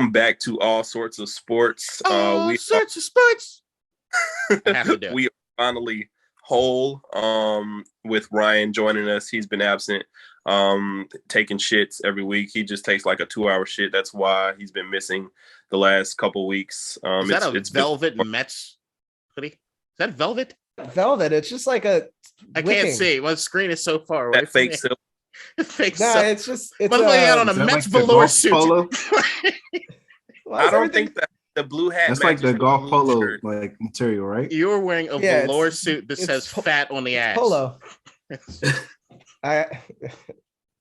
Welcome back to All Sorts of Sports. Sorts of sports. I have to do it. We are finally whole with Ryan joining us. He's been absent, taking shits every week. He just takes like a 2-hour shit. That's why he's been missing the last couple weeks. Is that a velvet Mets hoodie? Is that velvet? Velvet. It's just like a. I can't see. My screen is so far away. That fake silk. Fake No, silk. it's just. It's out on a Mets velour suit. I don't think that the blue hat. That's like the golf polo shirt. like material, right? You're wearing a velour suit that says "fat" on the ass. Polo.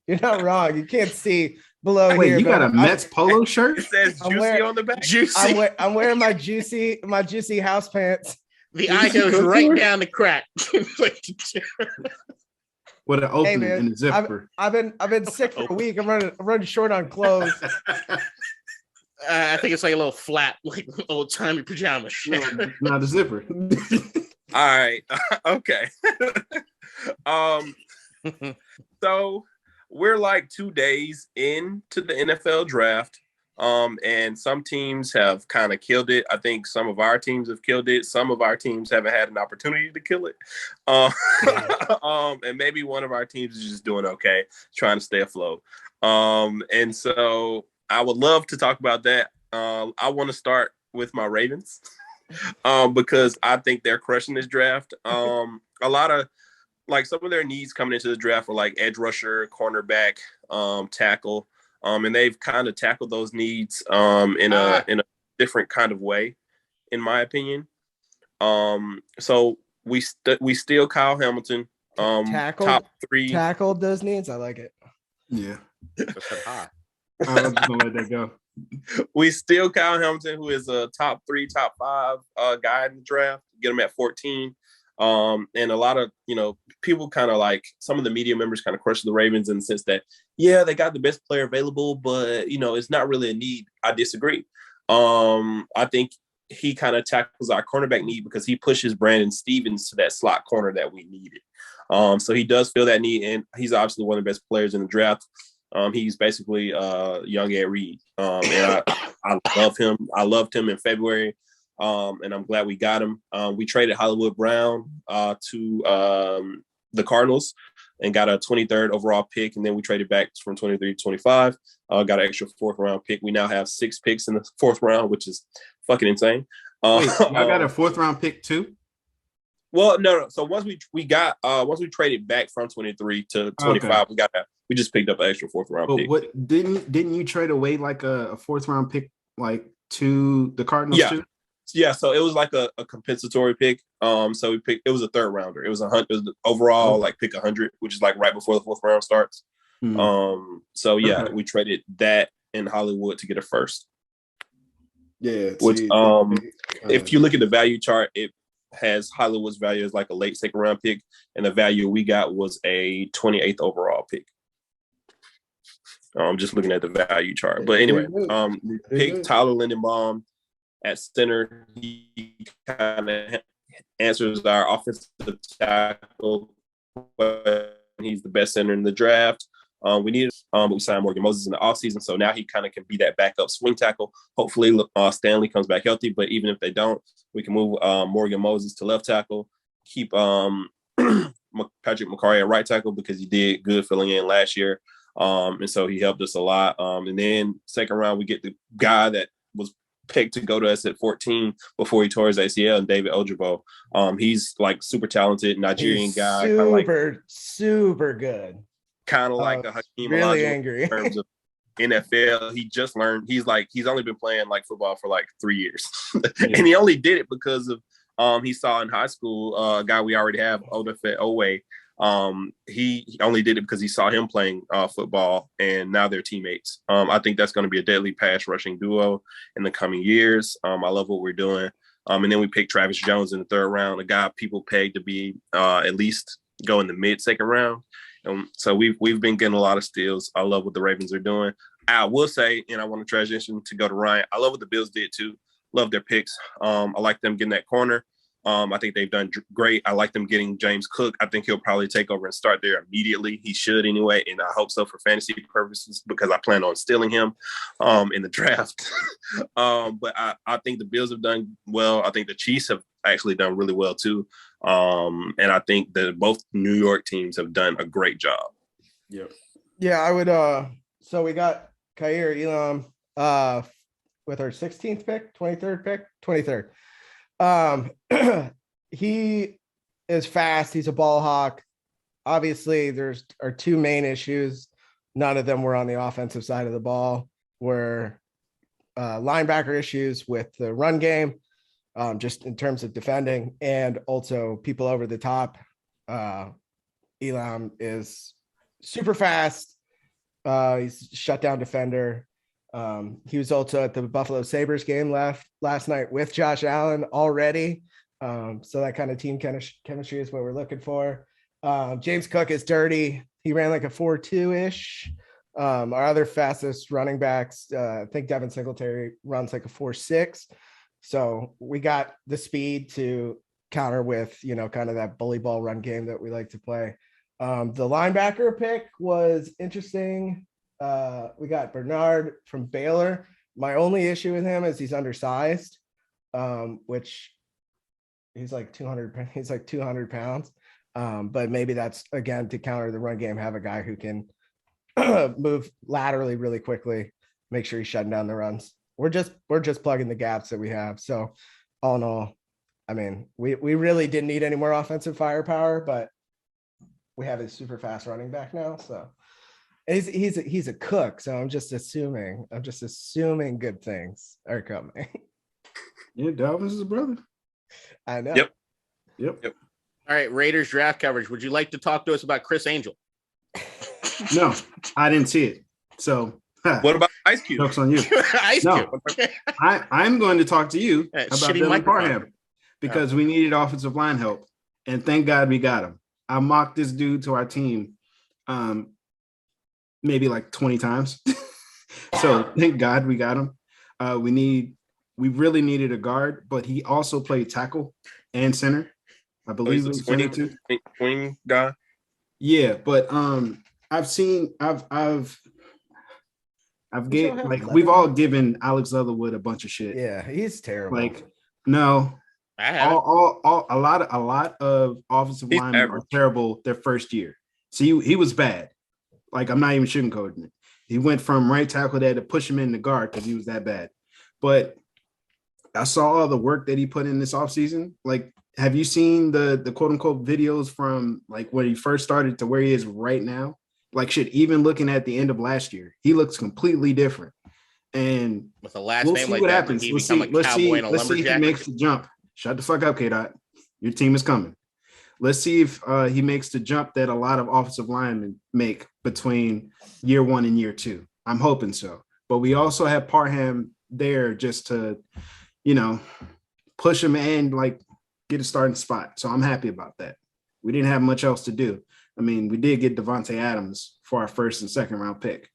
You're not wrong. You can't see below here. Wait, you got a Mets polo shirt? It says "juicy" on the back. Juicy. I'm wearing my juicy house pants. The eye goes right down the crack. With an opening and a zipper. I've been sick for a week. I'm running short on clothes. I think it's like a little flat, like old timey pajama shit. No, not a zipper. All right. Okay. So we're like 2 days into the NFL draft. And some teams have kind of killed it. I think some of our teams have killed it. Some of our teams haven't had an opportunity to kill it. And maybe one of our teams is just doing okay, trying to stay afloat. And so I would love to talk about that. I want to start with my Ravens because I think they're crushing this draft. A lot of some of their needs coming into the draft were like edge rusher, cornerback, tackle. And they've kind of tackled those needs in a different kind of way, in my opinion. So we steal Kyle Hamilton. Top 3 tackled those needs. I like it. Yeah, I'm just gonna let that go. We steal Kyle Hamilton, who is a top 3, top 5 guy in the draft. Get him at 14. And a lot of, people kind of like some of the media members kind of crush the Ravens in the sense that, yeah, they got the best player available, but, it's not really a need. I disagree. I think he kind of tackles our cornerback need because he pushes Brandon Stevens to that slot corner that we needed. So he does fill that need, and he's obviously one of the best players in the draft. He's basically young Ed Reed. And I love him. I loved him in February. And I'm glad we got him. We traded Hollywood Brown to the Cardinals and got a 23rd overall pick. And then we traded back from 23 to 25, got an extra 4th round pick. We now have 6 picks in the 4th round, which is fucking insane. Wait, y'all got a 4th round pick too? Well, no. So once we traded back from 23 to 25, we just picked up an extra 4th round pick. What didn't you trade away like a 4th round pick like to the Cardinals too? Yeah, so it was like a compensatory pick. So we picked. It was a 3rd rounder. It was overall like pick 100, which is like right before the 4th round starts. So yeah, we traded that in Hollywood to get a 1st. Yeah. Which if you look at the value chart, it has Hollywood's value as like a late 2nd round pick, and the value we got was a 28th overall pick. Just looking at the value chart, but anyway, pick Tyler Lindenbaum. At center, he kind of answers our offensive tackle. He's the best center in the draft. We signed Morgan Moses in the offseason, so now he kind of can be that backup swing tackle. Hopefully, Stanley comes back healthy, but even if they don't, we can move Morgan Moses to left tackle, keep Patrick McCarry at right tackle because he did good filling in last year, and so he helped us a lot. And then 2nd round, we get the guy that was picked to go to us at 14 before he tore his ACL, and David Ojabo. He's like super talented Nigerian guy, super good, kind of like a Hakeem really Olajuwon angry in terms of NFL. He just learned. He's only been playing like football for like 3 years, and he only did it because of he saw in high school a guy we already have, Odafe Owe. He only did it because he saw him playing football, and now they're teammates. I think that's going to be a deadly pass rushing duo in the coming years. I love what we're doing. And then we picked Travis Jones in the 3rd round, a guy people paid to be at least go in the mid-2nd round. So we've been getting a lot of steals. I love what the Ravens are doing. I will say, and I want to transition to go to Ryan, I love what the Bills did too. Love their picks. I like them getting that corner. I think they've done great. I like them getting James Cook. I think he'll probably take over and start there immediately. He should anyway, and I hope so for fantasy purposes because I plan on stealing him in the draft. But I think the Bills have done well. I think the Chiefs have actually done really well too. And I think that both New York teams have done a great job. Yep. Yeah, I would. So we got Khair Elam with our 16th pick, 23rd pick, 23rd. He is fast. He's a ball hawk. Obviously, there's our two main issues. None of them were on the offensive side of the ball. Were linebacker issues with the run game, just in terms of defending, and also people over the top. Elam is super fast. He's a shutdown defender. He was also at the Buffalo Sabres game last night with Josh Allen already. So that kind of team chemistry is what we're looking for. James Cook is dirty. He ran like a 4.2-ish. Our other fastest running backs, I think Devin Singletary runs like a 4.6. So we got the speed to counter with, kind of that bully ball run game that we like to play. The linebacker pick was interesting. We got Bernard from Baylor. My only issue with him is he's undersized, which he's like 200 pounds. But maybe that's again to counter the run game, have a guy who can move laterally really quickly, make sure he's shutting down the runs. We're just plugging the gaps that we have. So all in all, I mean, we really didn't need any more offensive firepower, but we have a super fast running back now. So he's a cook. So I'm just assuming good things are coming. Yeah, Dalvin's his brother. I know. Yep. All right, Raiders draft coverage. Would you like to talk to us about Chris Angel? No, I didn't see it. So what about Ice Cube? Joke's on you. Ice No. Cube. Okay. I'm going to talk to you about Shitty Billy microphone. Parham because we needed offensive line help, and thank God we got him. I mocked this dude to our team maybe like 20 times. So thank God we got him. We really needed a guard, but he also played tackle and center. I believe He's a he was center too. swing guy. Yeah, but we've all given Alex Leatherwood a bunch of shit. Yeah, he's terrible. Like, no, I have a lot of offensive He's linemen average. are terrible their first year. See, he was bad. Like, I'm not even sugarcoating it. He went from right tackle there to push him in the guard because he was that bad. But I saw all the work that he put in this offseason. Like, have you seen the quote unquote videos from like when he first started to where he is right now? Like, shit, even looking at the end of last year, he looks completely different. And with a last we'll name see like what that. happens. He Let's become see. a Let's cowboy see. and a Let's see if he lumberjack. makes the jump. Shut the fuck up, K-Dot. Your team is coming. Let's see if he makes the jump that a lot of offensive linemen make between year one and year two. I'm hoping so. But we also have Parham there just to, push him and like get a starting spot. So I'm happy about that. We didn't have much else to do. I mean, we did get Devontae Adams for our first and second round pick.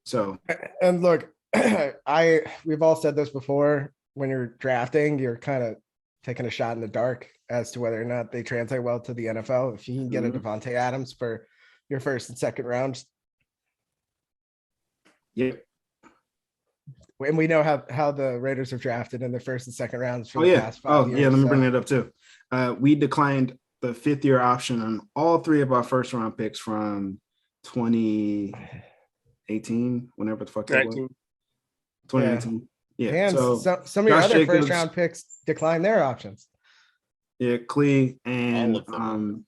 So, And look, we've all said this before. When you're drafting, you're kind of taking a shot in the dark as to whether or not they translate well to the NFL. If you can get a Devontae Adams for your first and second rounds. yeah. And we know how the Raiders have drafted in the first and second rounds for Oh, the yeah. past 5 years. Yeah. Let me bring that up too. We declined the 5th-year option on all 3 of our first round picks from 2018, whenever the fuck that was. 2019. Yeah. And so some of your Josh other Jacobs, first round picks declined their options. Yeah, Clee and All of them.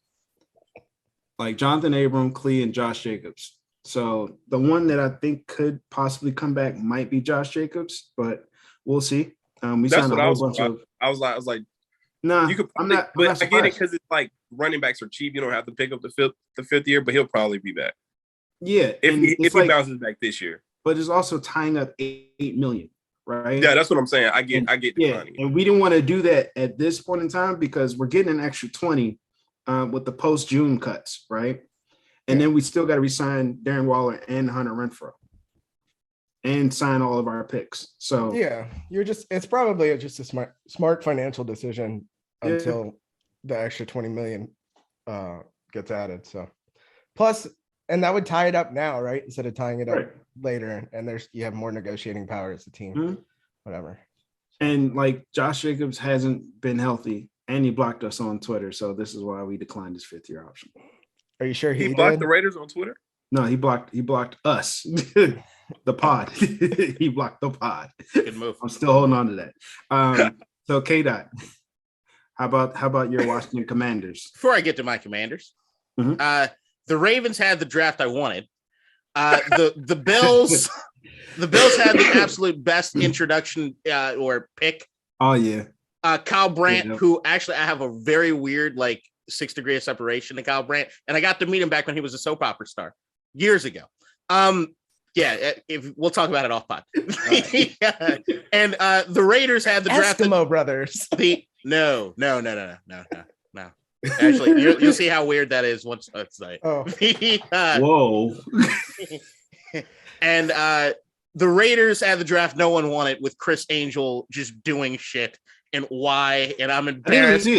like Jonathan Abram, Clee, and Josh Jacobs. So the one that I think could possibly come back might be Josh Jacobs, but we'll see. We That's signed what a I whole was bunch about. of. I was like, Nah, you could. I'm Probably, not. but I'm not I get it surprised. because it's like running backs are cheap. You don't have to pick up the fifth year, but he'll probably be back Yeah, if he bounces back this year. But it's also tying up $8 million, right? Yeah, that's what I'm saying. I get the Yeah, money. and we didn't want to do that at this point in time because we're getting an extra 20 with the post-June cuts, right? And then we still got to resign Darren Waller and Hunter Renfrow and sign all of our picks. So Yeah, it's probably just a smart financial decision until the extra 20 million gets added. So plus, and that would tie it up now, right? Instead of tying it up later. And you have more negotiating power as a team, whatever. And like Josh Jacobs hasn't been healthy, and he blocked us on Twitter. So this is why we declined his 5th-year option. Are you sure he blocked the Raiders on Twitter? No, he blocked us, the pod. He blocked the pod. Good move. I'm still holding on to that. So K-Dot, how about your Washington Commanders? Before I get to my Commanders, the Ravens had the draft I wanted. The Bills, the Bills had the absolute best introduction or pick. Oh yeah, Kyle Brandt, who actually I have a very weird 6 degree of separation to Kyle Brandt, and I got to meet him back when he was a soap opera star years ago. If we'll talk about it off pod. And the Raiders had the draft. Eskimo brothers. No. Actually, you'll see how weird that is once it's like. Oh. Whoa. And the Raiders had the draft no one wanted, with Chris Angel just doing shit. And why? And I'm embarrassed.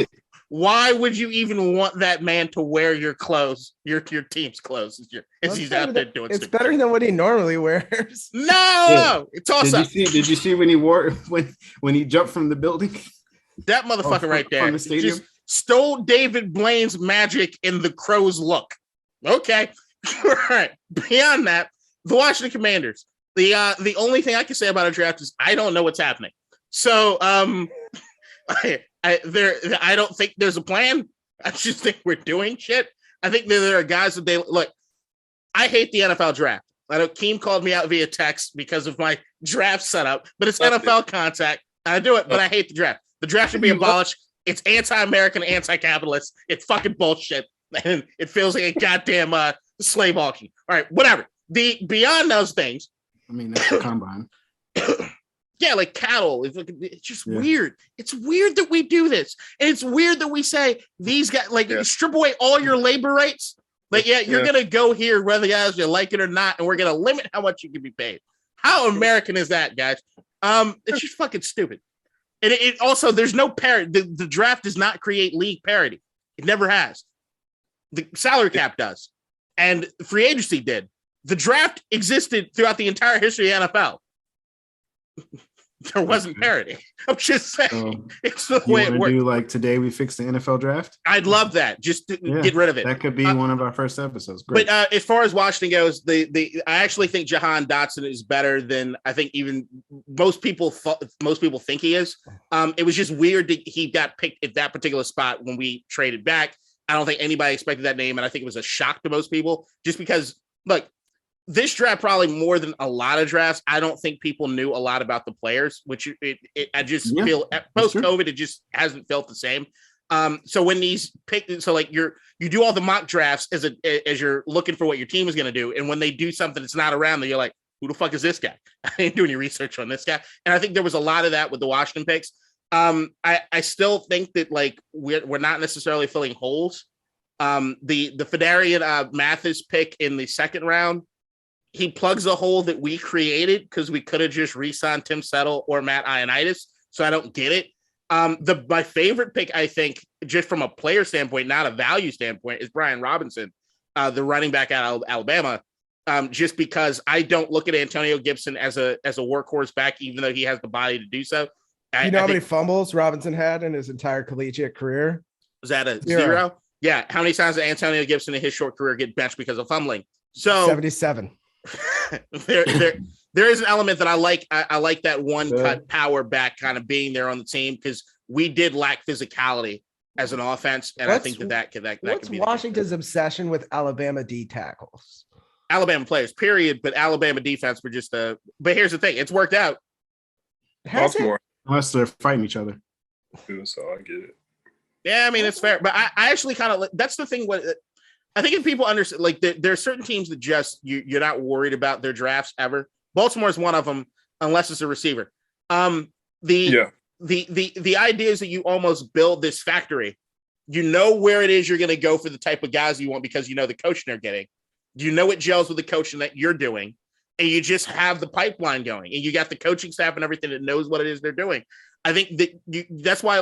Why would you even want that man to wear your clothes, your team's clothes, as he's out there doing it's stuff? Better than what he normally wears. No, it's awesome. Did you see when he when he jumped from the building? That motherfucker right there from the stadium? Just stole David Blaine's magic in the Crow's look. Okay. All right. Beyond that, the Washington Commanders. The only thing I can say about a draft is I don't know what's happening. So I don't think there's a plan. I just think we're doing shit. I think that there are guys that look. I hate the NFL draft. I know Keem called me out via text because of my draft setup, but it's NFL contact. I do it, but I hate the draft. The draft should be abolished. It's anti-American, anti-capitalist. It's fucking bullshit, and it feels like a goddamn slave auction. All right, whatever. Beyond those things, I mean, that's the combine. Yeah, like cattle. It's just weird. It's weird that we do this. And it's weird that we say these guys, strip away all your labor rights. You're going to go here whether you like it or not, and we're going to limit how much you can be paid. How American is that, guys? It's just fucking stupid. And it also, there's no parity. The draft does not create league parity. It never has. The salary cap does. And free agency did. The draft existed throughout the entire history of the NFL. There wasn't parity. I'm just saying. It's the way it works. Do like today we fixed the NFL draft? I'd love that. Just to get rid of it. That could be one of our first episodes. Great. But as far as Washington goes, I actually think Jahan Dotson is better than I think even most people think he is. It was just weird that he got picked at that particular spot when we traded back. I don't think anybody expected that name, and I think it was a shock to most people just because, look, this draft, probably more than a lot of drafts, I don't think people knew a lot about the players, which I just feel post-COVID, it just hasn't felt the same. So when these pick, so you do all the mock drafts as you're looking for what your team is going to do. And when they do something that's not around there, you're like, who the fuck is this guy? I didn't do any research on this guy. And I think there was a lot of that with the Washington picks. I still think that we're not necessarily filling holes. The Fedarian Mathis pick in the second round, he plugs a hole that we created because we could have just re-signed Tim Settle or Matt Ioannidis. So I don't get it. My favorite pick, I think, just from a player standpoint, not a value standpoint, is Brian Robinson, the running back out of Alabama. Just because I don't look at Antonio Gibson as a workhorse back, even though he has the body to do so. You know how many fumbles Robinson had in his entire collegiate career? Was that a zero? Yeah. How many times did Antonio Gibson in his short career get benched because of fumbling? So 77. there is an element that I like. I like that one cut power back kind of being there on the team because we did lack physicality as an offense, and I think that could be Washington's obsession with Alabama D tackles. Alabama players, period. But Alabama defense were just but here's the thing: it's worked out. Baltimore, unless they're fighting each other. So I get it. Yeah, I mean it's fair, but I actually kind of that's the thing. What I think if people understand, there are certain teams that just you're not worried about their drafts ever. Baltimore is one of them, unless it's a receiver. The idea is that you almost build this factory. You know where it is you're going to go for the type of guys you want because you know the coaching they're getting. You know it gels with the coaching that you're doing, and you just have the pipeline going, and you got the coaching staff and everything that knows what it is they're doing. I think that that's why,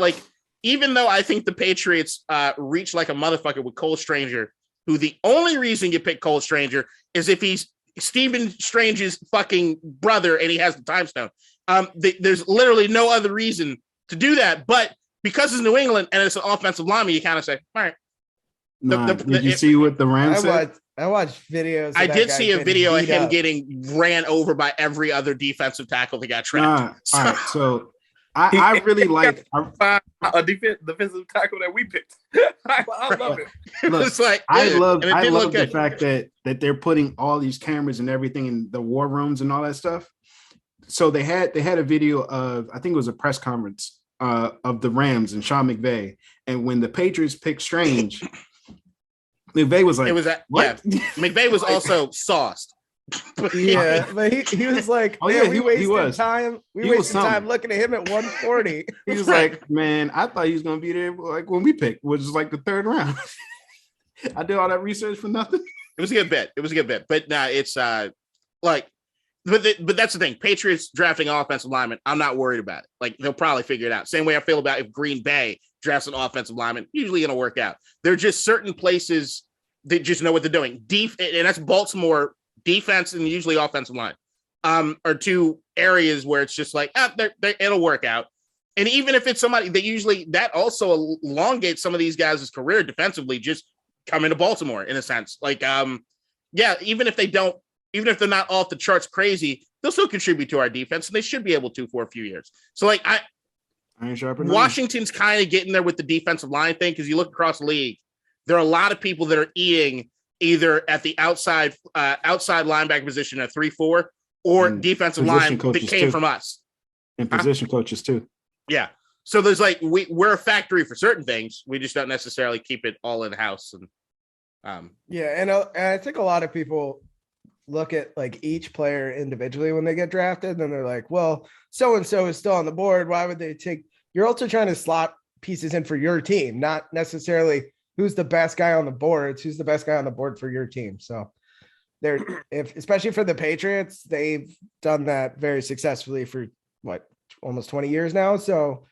even though I think the Patriots reach like a motherfucker with Cole Stranger, who the only reason you pick Cole Stranger is if he's Stephen Strange's fucking brother and he has the time stone. There's literally no other reason to do that. But because it's New England and it's an offensive lineman, you kind of say, all right. Did you see what the Rams said? I watched videos. I did see a video of him getting ran over by every other defensive tackle that got trapped. All right, so I really like a defensive tackle that we picked. I love it. Look, it's like, I love the good. fact that they're putting all these cameras and everything in the war rooms and all that stuff. So they had a video of, I think it was a press conference of the Rams and Sean McVay, and when the Patriots picked Strange, McVay was like, what? Yeah. McVay was also sauced. But he was like, oh yeah, he was time. We wasted time looking at him at 140. He was like, man, I thought he was gonna be there like when we picked, which is like the third round. I did all that research for nothing. It was a good bet. But nah, it's like, but that's the thing. Patriots drafting offensive lineman, I'm not worried about it. Like, they'll probably figure it out. Same way I feel about if Green Bay drafts an offensive lineman, usually gonna work out. There are just certain places that just know what they're doing. And that's Baltimore. Defense and usually offensive line are two areas where it's just like, it'll work out. And even if it's somebody that also elongates some of these guys' career defensively, just come into Baltimore in a sense. Like, even if they're not off the charts crazy, they'll still contribute to our defense, and they should be able to for a few years. So like, Washington's kind of getting there with the defensive line thing, because you look across the league, there are a lot of people that are eating either at the outside linebacker position at 3-4 or defensive line that came from us. And position coaches too. Yeah. So there's like, we're a factory for certain things. We just don't necessarily keep it all in house. And and I think a lot of people look at like each player individually when they get drafted, and they're like, well, so-and-so is still on the board. Why would they take? You're also trying to slot pieces in for your team, not necessarily who's the best guy on the board. It's who's the best guy on the board for your team. So especially for the Patriots, they've done that very successfully for almost 20 years now. So,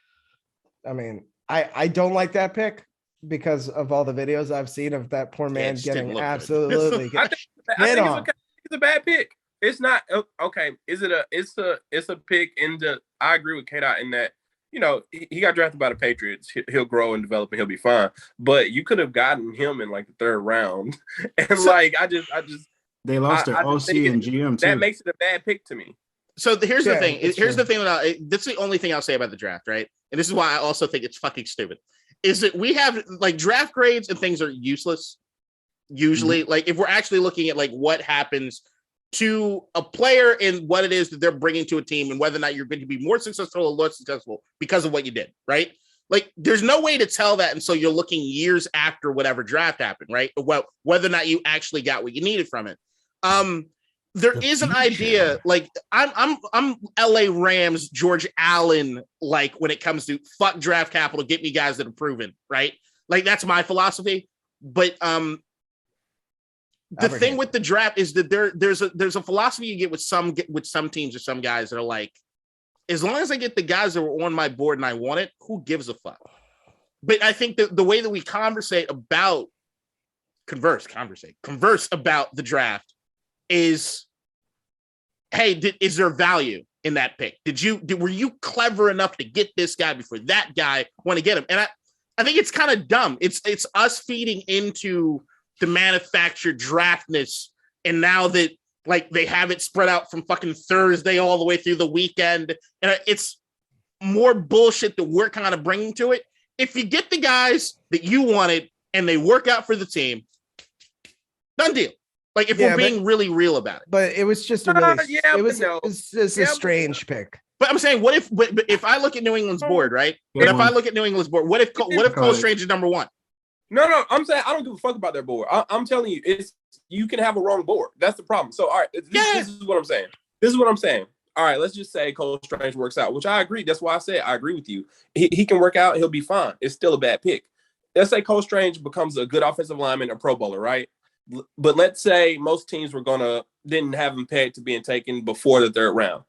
I mean, I don't like that pick because of all the videos I've seen of that poor man getting absolutely I think it's a bad pick. It's not okay. It's a pick I agree with K-Dot in that, you know, he got drafted by the Patriots. He'll grow and develop and he'll be fine. But you could have gotten him in like the third round. And they lost their OC and GM too. That makes it a bad pick to me. So here's the thing. That's the only thing I'll say about the draft, right? And this is why I also think it's fucking stupid. Is that we have like draft grades and things are useless. Usually, like if we're actually looking at like what happens to a player and what it is that they're bringing to a team and whether or not you're going to be more successful or less successful because of what you did, right? Like, there's no way to tell that. And so you're looking years after whatever draft happened, right? Well, whether or not you actually got what you needed from it. There is an idea, like I'm LA Rams, George Allen, like when it comes to fuck draft capital, get me guys that are proven, right? Like that's my philosophy. But the thing with the draft is that there's a philosophy you get with some teams or some guys that are like, as long as I get the guys that were on my board and I want it, who gives a fuck? But I think that the way that we converse about the draft is, hey, is there value in that pick? Were you clever enough to get this guy before that guy want to get him? And I think it's kind of dumb. It's us feeding into the manufactured draftness. And now that like they have it spread out from fucking Thursday all the way through the weekend, and it's more bullshit that we're kind of bringing to it. If you get the guys that you wanted and they work out for the team, done deal. Like if we're being really real about it. But it was just a a strange pick. But I'm saying, what if I look at New England's board, right? But if I look at New England's board, what if Cole Strange is number one? No, I'm saying I don't give a fuck about their board. I'm telling you, you can have a wrong board. That's the problem. So, all right, this is what I'm saying. All right, let's just say Cole Strange works out, which I agree. That's why I said I agree with you. He can work out. He'll be fine. It's still a bad pick. Let's say Cole Strange becomes a good offensive lineman, a Pro Bowler, right? But let's say most teams didn't have him pegged to being taken before the third round.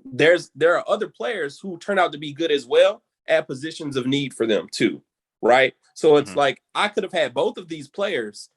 There are other players who turn out to be good as well, at positions of need for them too, right? So it's like I could have had both of these players,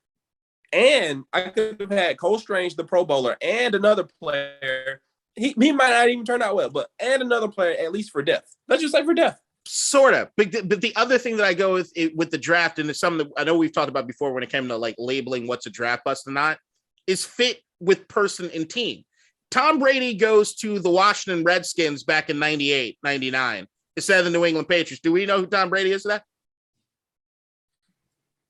and I could have had Cole Strange, the Pro Bowler, and another player. He might not even turn out well, but and another player at least for depth. Let's just say for depth. Sort of, but the other thing that I go with the draft, and it's something that I know we've talked about before when it came to like labeling what's a draft bust or not, is fit with person and team. Tom Brady goes to the Washington Redskins back in 98, 99 instead of the New England Patriots. Do we know who Tom Brady is today?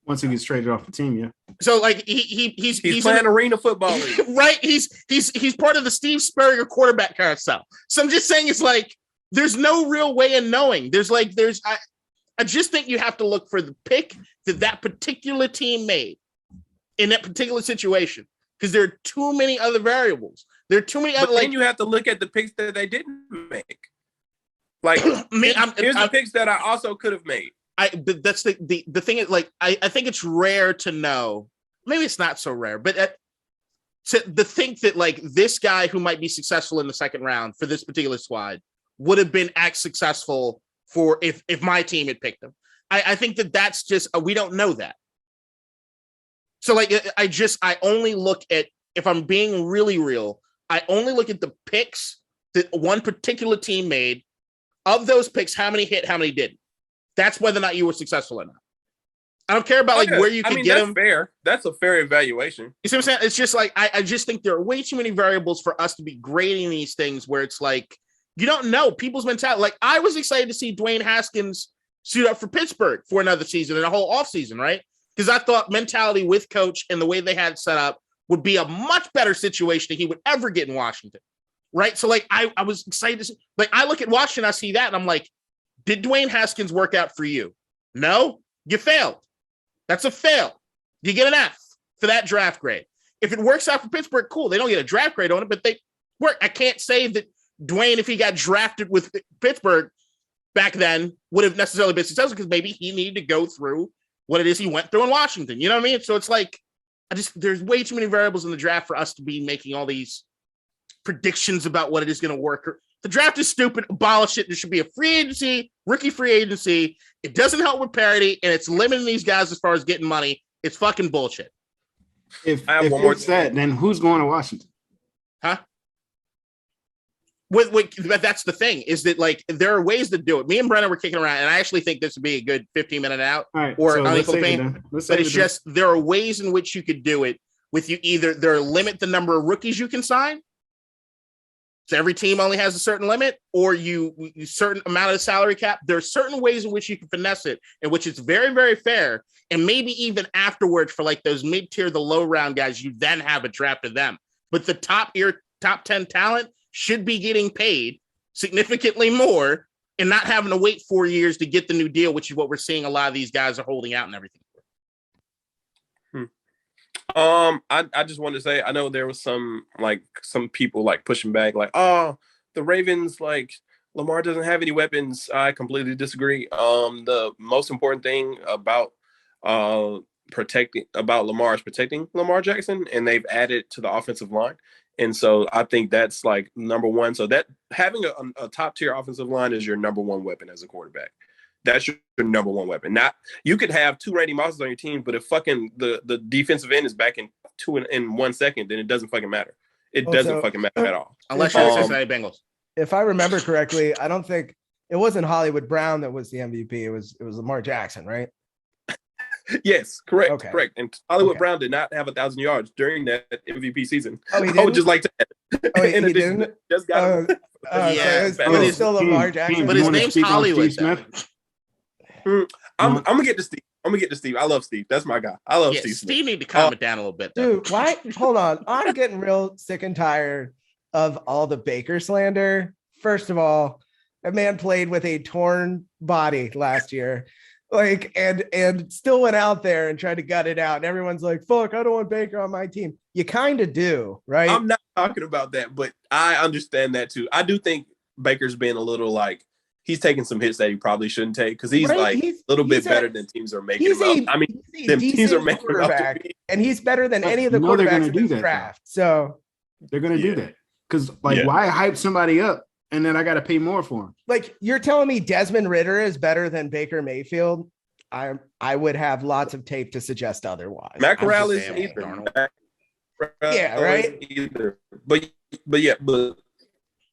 Once he gets traded off the team, yeah. So like he's playing arena football league. Right? He's part of the Steve Spurrier quarterback carousel. So I'm just saying, it's like there's no real way of knowing. I just think you have to look for the pick that particular team made in that particular situation, because there are too many other variables. There are too many other. But then you have to look at the picks that they didn't make. Like here's the picks that I also could have made. But that's the thing is, like, I think it's rare to know. Maybe it's not so rare, but to think that like this guy who might be successful in the second round for this particular squad would have been as successful for if my team had picked him. I think that's just we don't know that. So like I only look at, if I'm being really real, I only look at the picks that one particular team made. Of those picks, how many hit, how many didn't. That's whether or not you were successful or not. I don't care about like where you can get them. Fair. That's a fair evaluation. You see what I'm saying? It's just like I just think there are way too many variables for us to be grading these things where it's like you don't know people's mentality. Like I was excited to see Dwayne Haskins suit up for Pittsburgh for another season and a whole offseason, right? Because I thought mentality with coach and the way they had it set up would be a much better situation than he would ever get in Washington. Right. So like I was excited to see, like I look at Washington, I see that and I'm like, did Dwayne Haskins work out for you? No, you failed. That's a fail. You get an F for that draft grade. If it works out for Pittsburgh, cool. They don't get a draft grade on it, but they work. I can't say that Dwayne, if he got drafted with Pittsburgh back then, would have necessarily been successful because maybe he needed to go through what it is he went through in Washington. You know what I mean? So it's like, there's way too many variables in the draft for us to be making all these predictions about what it is going to work. The draft is stupid. Abolish it. There should be a free agency, rookie free agency. It doesn't help with parity, and it's limiting these guys as far as getting money. It's fucking bullshit. If it's that, then who's going to Washington? Huh? But that's the thing, is that like there are ways to do it. Me and Brennan were kicking around, and I actually think this would be a good 15-minute out or unequal pain. But it's just there are ways in which you could do it with you either limit the number of rookies you can sign. So every team only has a certain limit, or you certain amount of the salary cap. There are certain ways in which you can finesse it, in which it's very, very fair. And maybe even afterwards for like those mid-tier, the low round guys, you then have a draft of them. But the top 10 talent should be getting paid significantly more and not having to wait 4 years to get the new deal, which is what we're seeing a lot of these guys are holding out and everything. I just wanted to say, I know there was some people like pushing back, like, oh, the Ravens, like Lamar doesn't have any weapons. I completely disagree. The most important thing about Lamar is protecting Lamar Jackson, and they've added to the offensive line. And so I think that's like number one. So that having a top tier offensive line is your number one weapon as a quarterback. That's your number one weapon. Not you could have two Randy Mosses on your team, but if fucking the defensive end is back in 1 second, then it doesn't fucking matter. It doesn't fucking matter at all. Unless you're the Cincinnati Bengals. If I remember correctly, I don't think it wasn't Hollywood Brown that was the MVP. It was Lamar Jackson, right? Yes, correct. Okay. Correct. And Hollywood Brown did not have 1,000 yards during that MVP season. Oh, he didn't? I would just like to add. Oh, he didn't? Just got yeah, so it's still Lamar Jackson. But his name's Hollywood. I'm gonna get to Steve. I love Steve. That's my guy. I love Steve. Steve need to calm it down a little bit, though. Dude, why? Hold on. I'm getting real sick and tired of all the Baker slander. First of all, that man played with a torn body last year. Like, and still went out there and tried to gut it out. And everyone's like, fuck, I don't want Baker on my team. You kind of do, right? I'm not talking about that, but I understand that too. I do think Baker's been a little like, he's taking some hits that he probably shouldn't take because he's a little bit better than teams are making him out. I mean, teams are making him out, and he's better than any of the quarterbacks in this draft. So they're going to do that because, like, why hype somebody up and then I got to pay more for him. Like, you're telling me Desmond Ridder is better than Baker Mayfield? I would have lots of tape to suggest otherwise. Matt I'm Corral just is saying, either. Darnold. Matt Corral Yeah, right? is either. But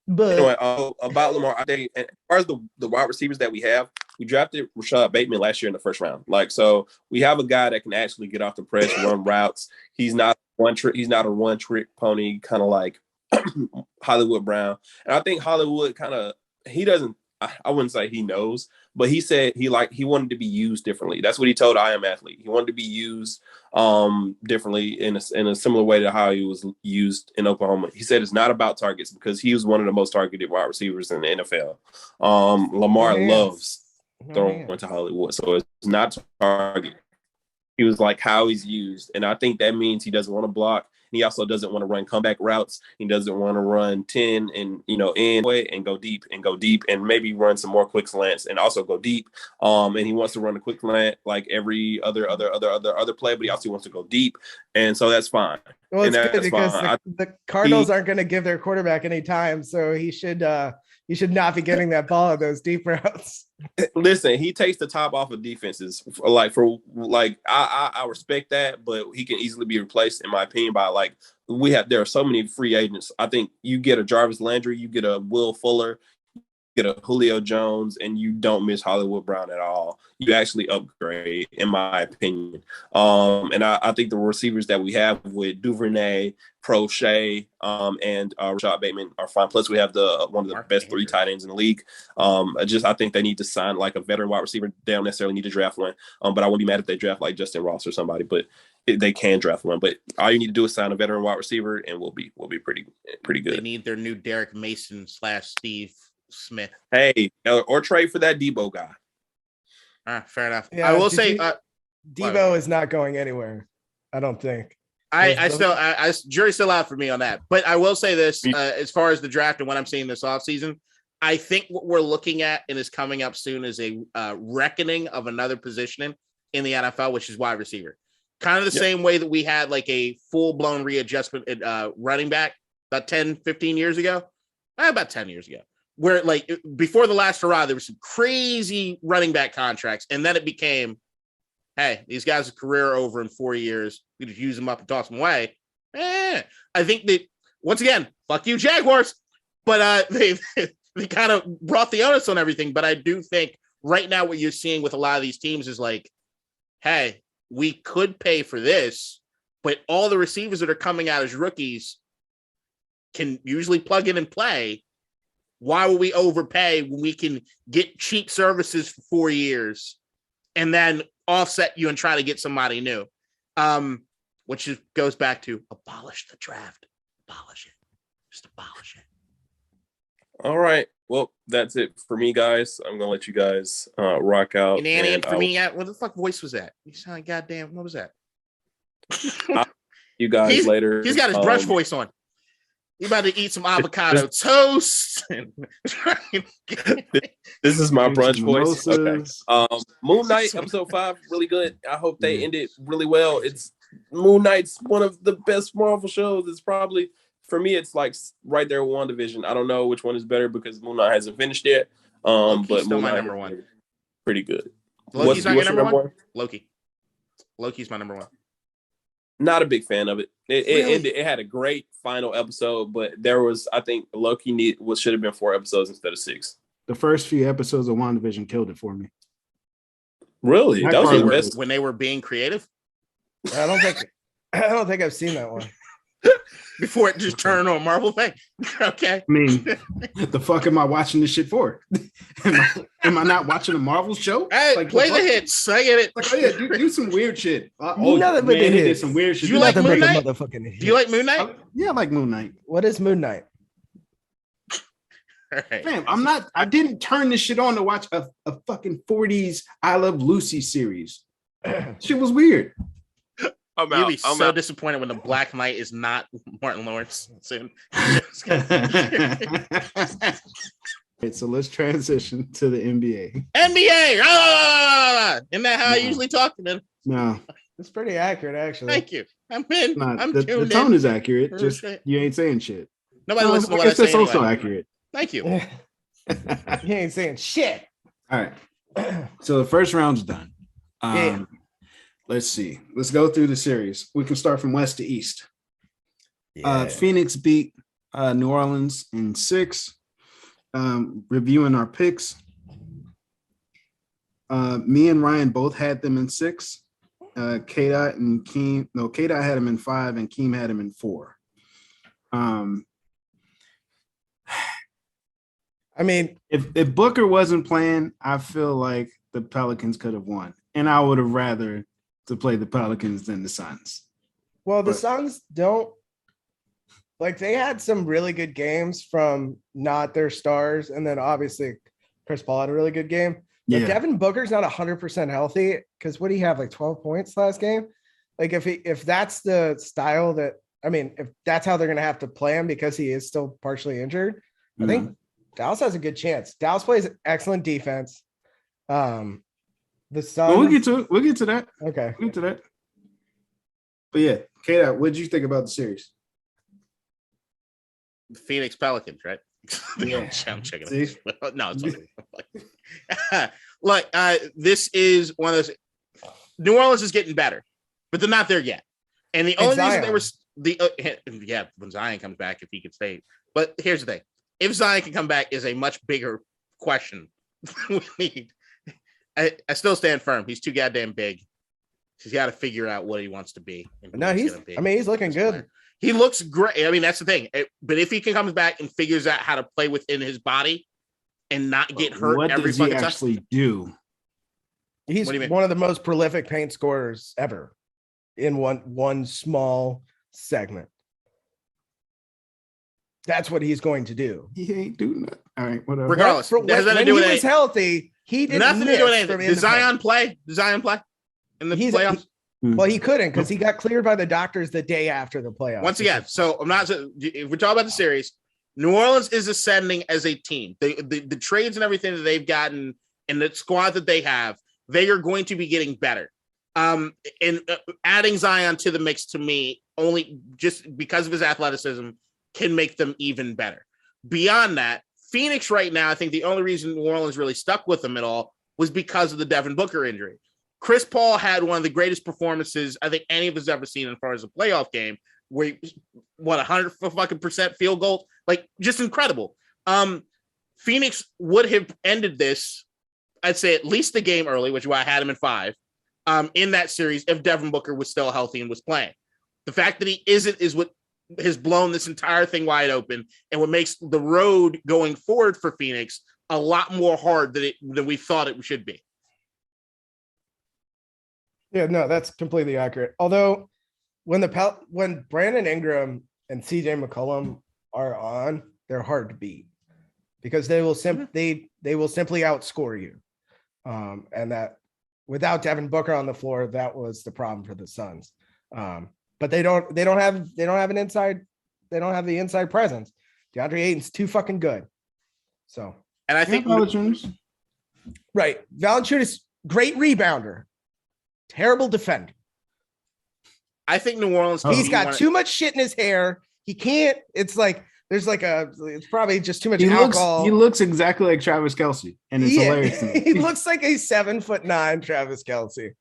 But anyway, about Lamar, I think as far as the wide receivers that we have, we drafted Rashad Bateman last year in the first round. Like, so we have a guy that can actually get off the press, run routes. He's not a one trick pony, kind of like Hollywood Brown. And I think Hollywood he doesn't. I wouldn't say he knows, but he said he wanted to be used differently. That's what he told I Am Athlete. He wanted to be used differently in a similar way to how he was used in Oklahoma. He said it's not about targets because he was one of the most targeted wide receivers in the NFL. Lamar loves throwing to Hollywood, so it's not target. He was like how he's used, and I think that means he doesn't want to block. He also doesn't want to run comeback routes. He doesn't want to run 10 and in way and go deep and maybe run some more quick slants and also go deep. And he wants to run a quick slant like every other play, but he also wants to go deep. And so that's fine. Well, it's and good because the Cardinals aren't going to give their quarterback any time, so he should not be getting that ball at those deep routes. Listen, he takes the top off of defenses. I respect that, but he can easily be replaced, in my opinion, by there are so many free agents. I think you get a Jarvis Landry, you get a Will Fuller, you get a Julio Jones, and you don't miss Hollywood Brown at all. You actually upgrade, in my opinion. And I think the receivers that we have with Duvernay, Prochet, and Rashad Bateman are fine. Plus, we have one of the best 3 tight ends in the league. I think they need to sign like a veteran wide receiver. They don't necessarily need to draft one, but I wouldn't be mad if they draft like Justin Ross or somebody. But they can draft one. But all you need to do is sign a veteran wide receiver, and we'll be pretty good. They need their new Derek Mason / Steve Smith. Hey, or trade for that Debo guy. Fair enough. Yeah, I will say Debo is not going anywhere. I don't think. Jury's still out for me on that. But I will say this, as far as the draft and what I'm seeing this offseason, I think what we're looking at and is coming up soon is a reckoning of another position in the NFL, which is wide receiver. Kind of the same way that we had like a full-blown readjustment at running back about 10, 15 years ago. About 10 years ago. Where like before the last hurrah, there were some crazy running back contracts. And then it became, hey, these guys' are career over in 4 years. We just use them up and toss them away. I think that, once again, fuck you, Jaguars. But they kind of brought the onus on everything. But I do think right now what you're seeing with a lot of these teams is like, hey, we could pay for this, but all the receivers that are coming out as rookies can usually plug in and play. Why would we overpay when we can get cheap services for 4 years and then offset you and try to get somebody new? Which goes back to abolish the draft. Abolish it. Just abolish it. All right. Well, that's it for me, guys. I'm gonna let you guys rock out. And Annie, for me, what the fuck voice was that? You sound like goddamn. What was that? You guys later. He's got his brush voice on. You about to eat some avocado toast. This is my brunch voice. Okay. Moon Knight episode 5, really good. I hope they ended really well. Moon Knight's one of the best Marvel shows. It's probably, for me, it's like right there with WandaVision. I don't know which one is better because Moon Knight hasn't finished yet. But still Moon my Knight number one. Pretty good. Loki's not your number one? Loki's my number one. Not a big fan of it. It had a great final episode, but I think Loki should have been 4 episodes instead of 6. The first few episodes of WandaVision killed it for me. Really? My That was part the was- best. When they were being creative? I don't think I've seen that one. Before it just turned on a Marvel thing. Okay. I mean, the fuck am I watching this shit for? am I not watching a Marvel show? Hey, Like, play the fuck? hits. I get it. Like, oh yeah, do some weird shit. Nothing but the they did hits. some weird shit. Do you like Nothing Moon but the Knight? motherfucking hit. Do you like Moon Knight? Yeah, I like Moon Knight. What is Moon Knight? All right. Fam, I didn't turn this shit on to watch a fucking 40s I Love Lucy series. Shit was weird. You'll be so disappointed when the Black Knight is not Martin Lawrence soon. Okay, so let's transition to the NBA. NBA! Isn't that how I usually talk to them? No, It's pretty accurate, actually. Thank you. I'm in. I'm the tuned tone in. is accurate. Just Okay. you ain't saying shit. Nobody No, listens to I what I guess say that's also anyway. accurate. Thank you. He ain't saying shit. All right. So the first round's done. Yeah. Let's see. Let's go through the series. We can start from west to east. Phoenix beat New Orleans in 6. Reviewing our picks. Me and Ryan both had them in 6. K-Dot and Keem. No, K-Dot had him in 5 and Keem had him in 4. I mean, if Booker wasn't playing, I feel like the Pelicans could have won. And I would have rather to play the Pelicans than the Suns. well, the Suns don't like they had some really good games from not their stars, and then obviously Chris Paul had a really good game. But Devin Booker's not 100% healthy because what do he have, like 12 points last game? Like if that's the style that if that's how they're gonna have to play him because he is still partially injured, I think Dallas has a good chance. Dallas plays excellent defense. The Suns. Well, we'll get to that. Okay. We'll get to that. But yeah, K-Dot, what did you think about the series? Phoenix Pelicans, right? Yeah. I'm checking See? it. No, it's okay. Look, this is one of those. New Orleans is getting better, but they're not there yet. And the only reason they were when Zion comes back, if he could stay. But here's the thing: if Zion can come back, is a much bigger question. We need. I still stand firm. He's too goddamn big. He's got to figure out what he wants to be. No, he's looking good. He looks great. I mean, that's the thing. But if he can come back and figures out how to play within his body and not get hurt, what every does he fucking actually do? He's one of the most prolific paint scorers ever in one small segment. That's what he's going to do. He ain't doing that. All right, whatever. Regardless, when he was healthy, he didn't nothing to do with anything. Does Zion play? In the playoffs? Well, he couldn't because he got cleared by the doctors the day after the playoffs. Once again, so I'm not. If we're talking about the series, New Orleans is ascending as a team. The trades and everything that they've gotten and the squad that they have, they are going to be getting better. And adding Zion to the mix, to me, only just because of his athleticism, can make them even better. Beyond that, Phoenix right now, I think the only reason New Orleans really stuck with them at all was because of the Devin Booker injury. Chris Paul had one of the greatest performances I think any of us ever seen as far as a playoff game, where 100% field goal, like just incredible. Phoenix would have ended this, I'd say at least the game early, which is why I had him in 5, in that series if Devin Booker was still healthy and was playing. The fact that he isn't is what has blown this entire thing wide open, and what makes the road going forward for Phoenix a lot more hard than we thought it should be. Yeah, no, that's completely accurate. Although when Brandon Ingram and CJ McCollum are on, they're hard to beat because they will simply outscore you. And that without Devin Booker on the floor, that was the problem for the Suns. But they don't have the inside presence. DeAndre Ayton's too fucking good. So, and I think Valanciunas. Right. Valanciunas, great rebounder, terrible defender. I think New Orleans. He's got too much shit in his hair. He can't. It's like it's probably just too much alcohol. He looks exactly like Travis Kelce, and it's hilarious. He looks like a 7'9" Travis Kelce.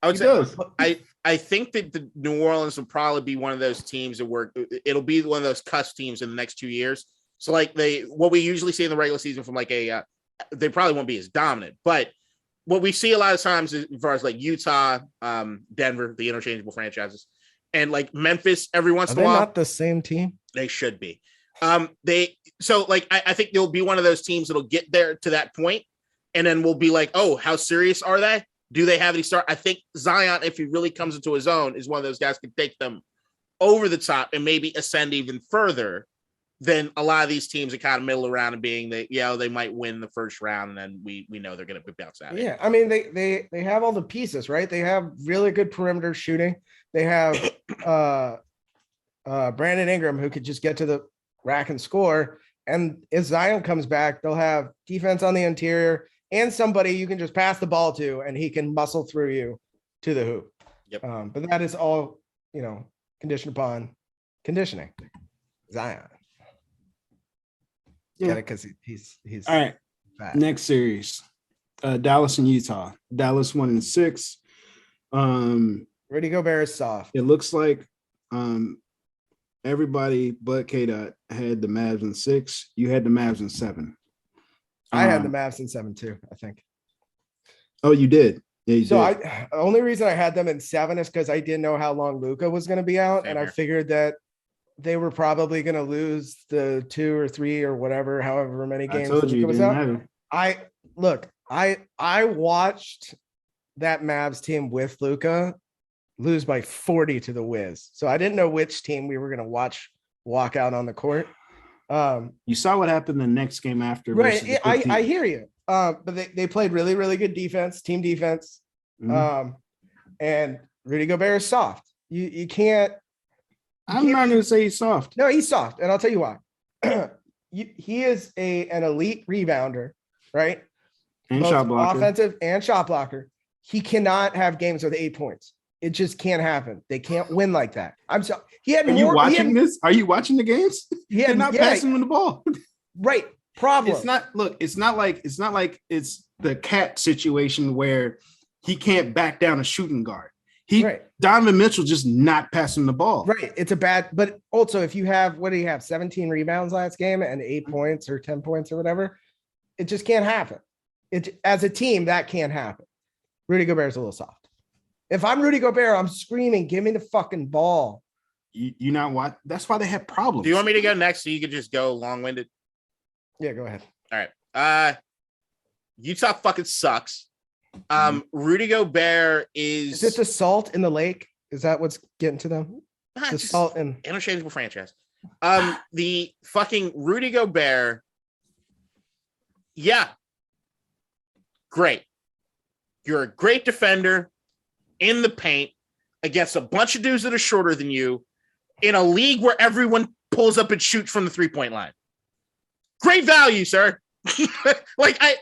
I think that the New Orleans will probably be one of those teams it'll be one of those cuss teams in the next 2 years. So like what we usually see in the regular season from they probably won't be as dominant, but what we see a lot of times as far as like Utah, Denver, the interchangeable franchises, and like Memphis every once in a while. Not the same team. They should be. I think they'll be one of those teams that'll get there to that point, and then we'll be like, oh, how serious are they? Do they have any start? I think Zion, if he really comes into his own, is one of those guys who can take them over the top and maybe ascend even further than a lot of these teams that kind of middle around and being that, they might win the first round and then we know they're going to bounce out. Yeah, I mean they have all the pieces, right? They have really good perimeter shooting. They have Brandon Ingram who could just get to the rack and score. And if Zion comes back, they'll have defense on the interior and somebody you can just pass the ball to, and he can muscle through you to the hoop. Yep. But that is all, conditioned upon conditioning. Zion. Get it? Because he's all right. fat. Next series, Dallas and Utah. Dallas 1-6. Rudy Gobert is soft. It looks like everybody but K-Dot had the Mavs in 6. You had the Mavs in 7. I had the Mavs in 7 too, I think. Oh, you did. Yeah, you So did. the only reason I had them in 7 is because I didn't know how long Luka was going to be out, and I figured that they were probably going to lose the 2 or 3 or whatever, however many games Luka was out. I watched that Mavs team with Luka lose by 40 to the Wiz, so I didn't know which team we were going to watch walk out on the court. You saw what happened the next game after, right? I hear you. But they played really, really good defense, team defense. Mhm. And Rudy Gobert is soft. You can't. I'm not going to say he's soft. No, he's soft, and I'll tell you why. He is an elite rebounder, right? And Both shot blocker. offensive and shot blocker. He cannot have games with 8 points. It just can't happen. They can't win like that. I'm sorry. Are you watching this? Are you watching the games? They're not passing him the ball. Right. Problem. It's not like it's the cat situation where he can't back down a shooting guard. Donovan Mitchell just not passing the ball. Right. It's a bad, but also if you have, what do you have? 17 rebounds last game and 8 points or 10 points or whatever. It just can't happen. As a team, that can't happen. Rudy Gobert's a little soft. If I'm Rudy Gobert, I'm screaming, give me the fucking ball. You know what? That's why they have problems. Do you want me to go next so you could just go long-winded? Yeah, go ahead. All right. Utah fucking sucks. Rudy Gobert Is it the salt in the lake? Is that what's getting to them? The salt and interchangeable franchise. The fucking Rudy Gobert. Yeah. Great. You're a great defender in the paint against a bunch of dudes that are shorter than you in a league where everyone pulls up and shoots from the 3-point line. Great value, sir. I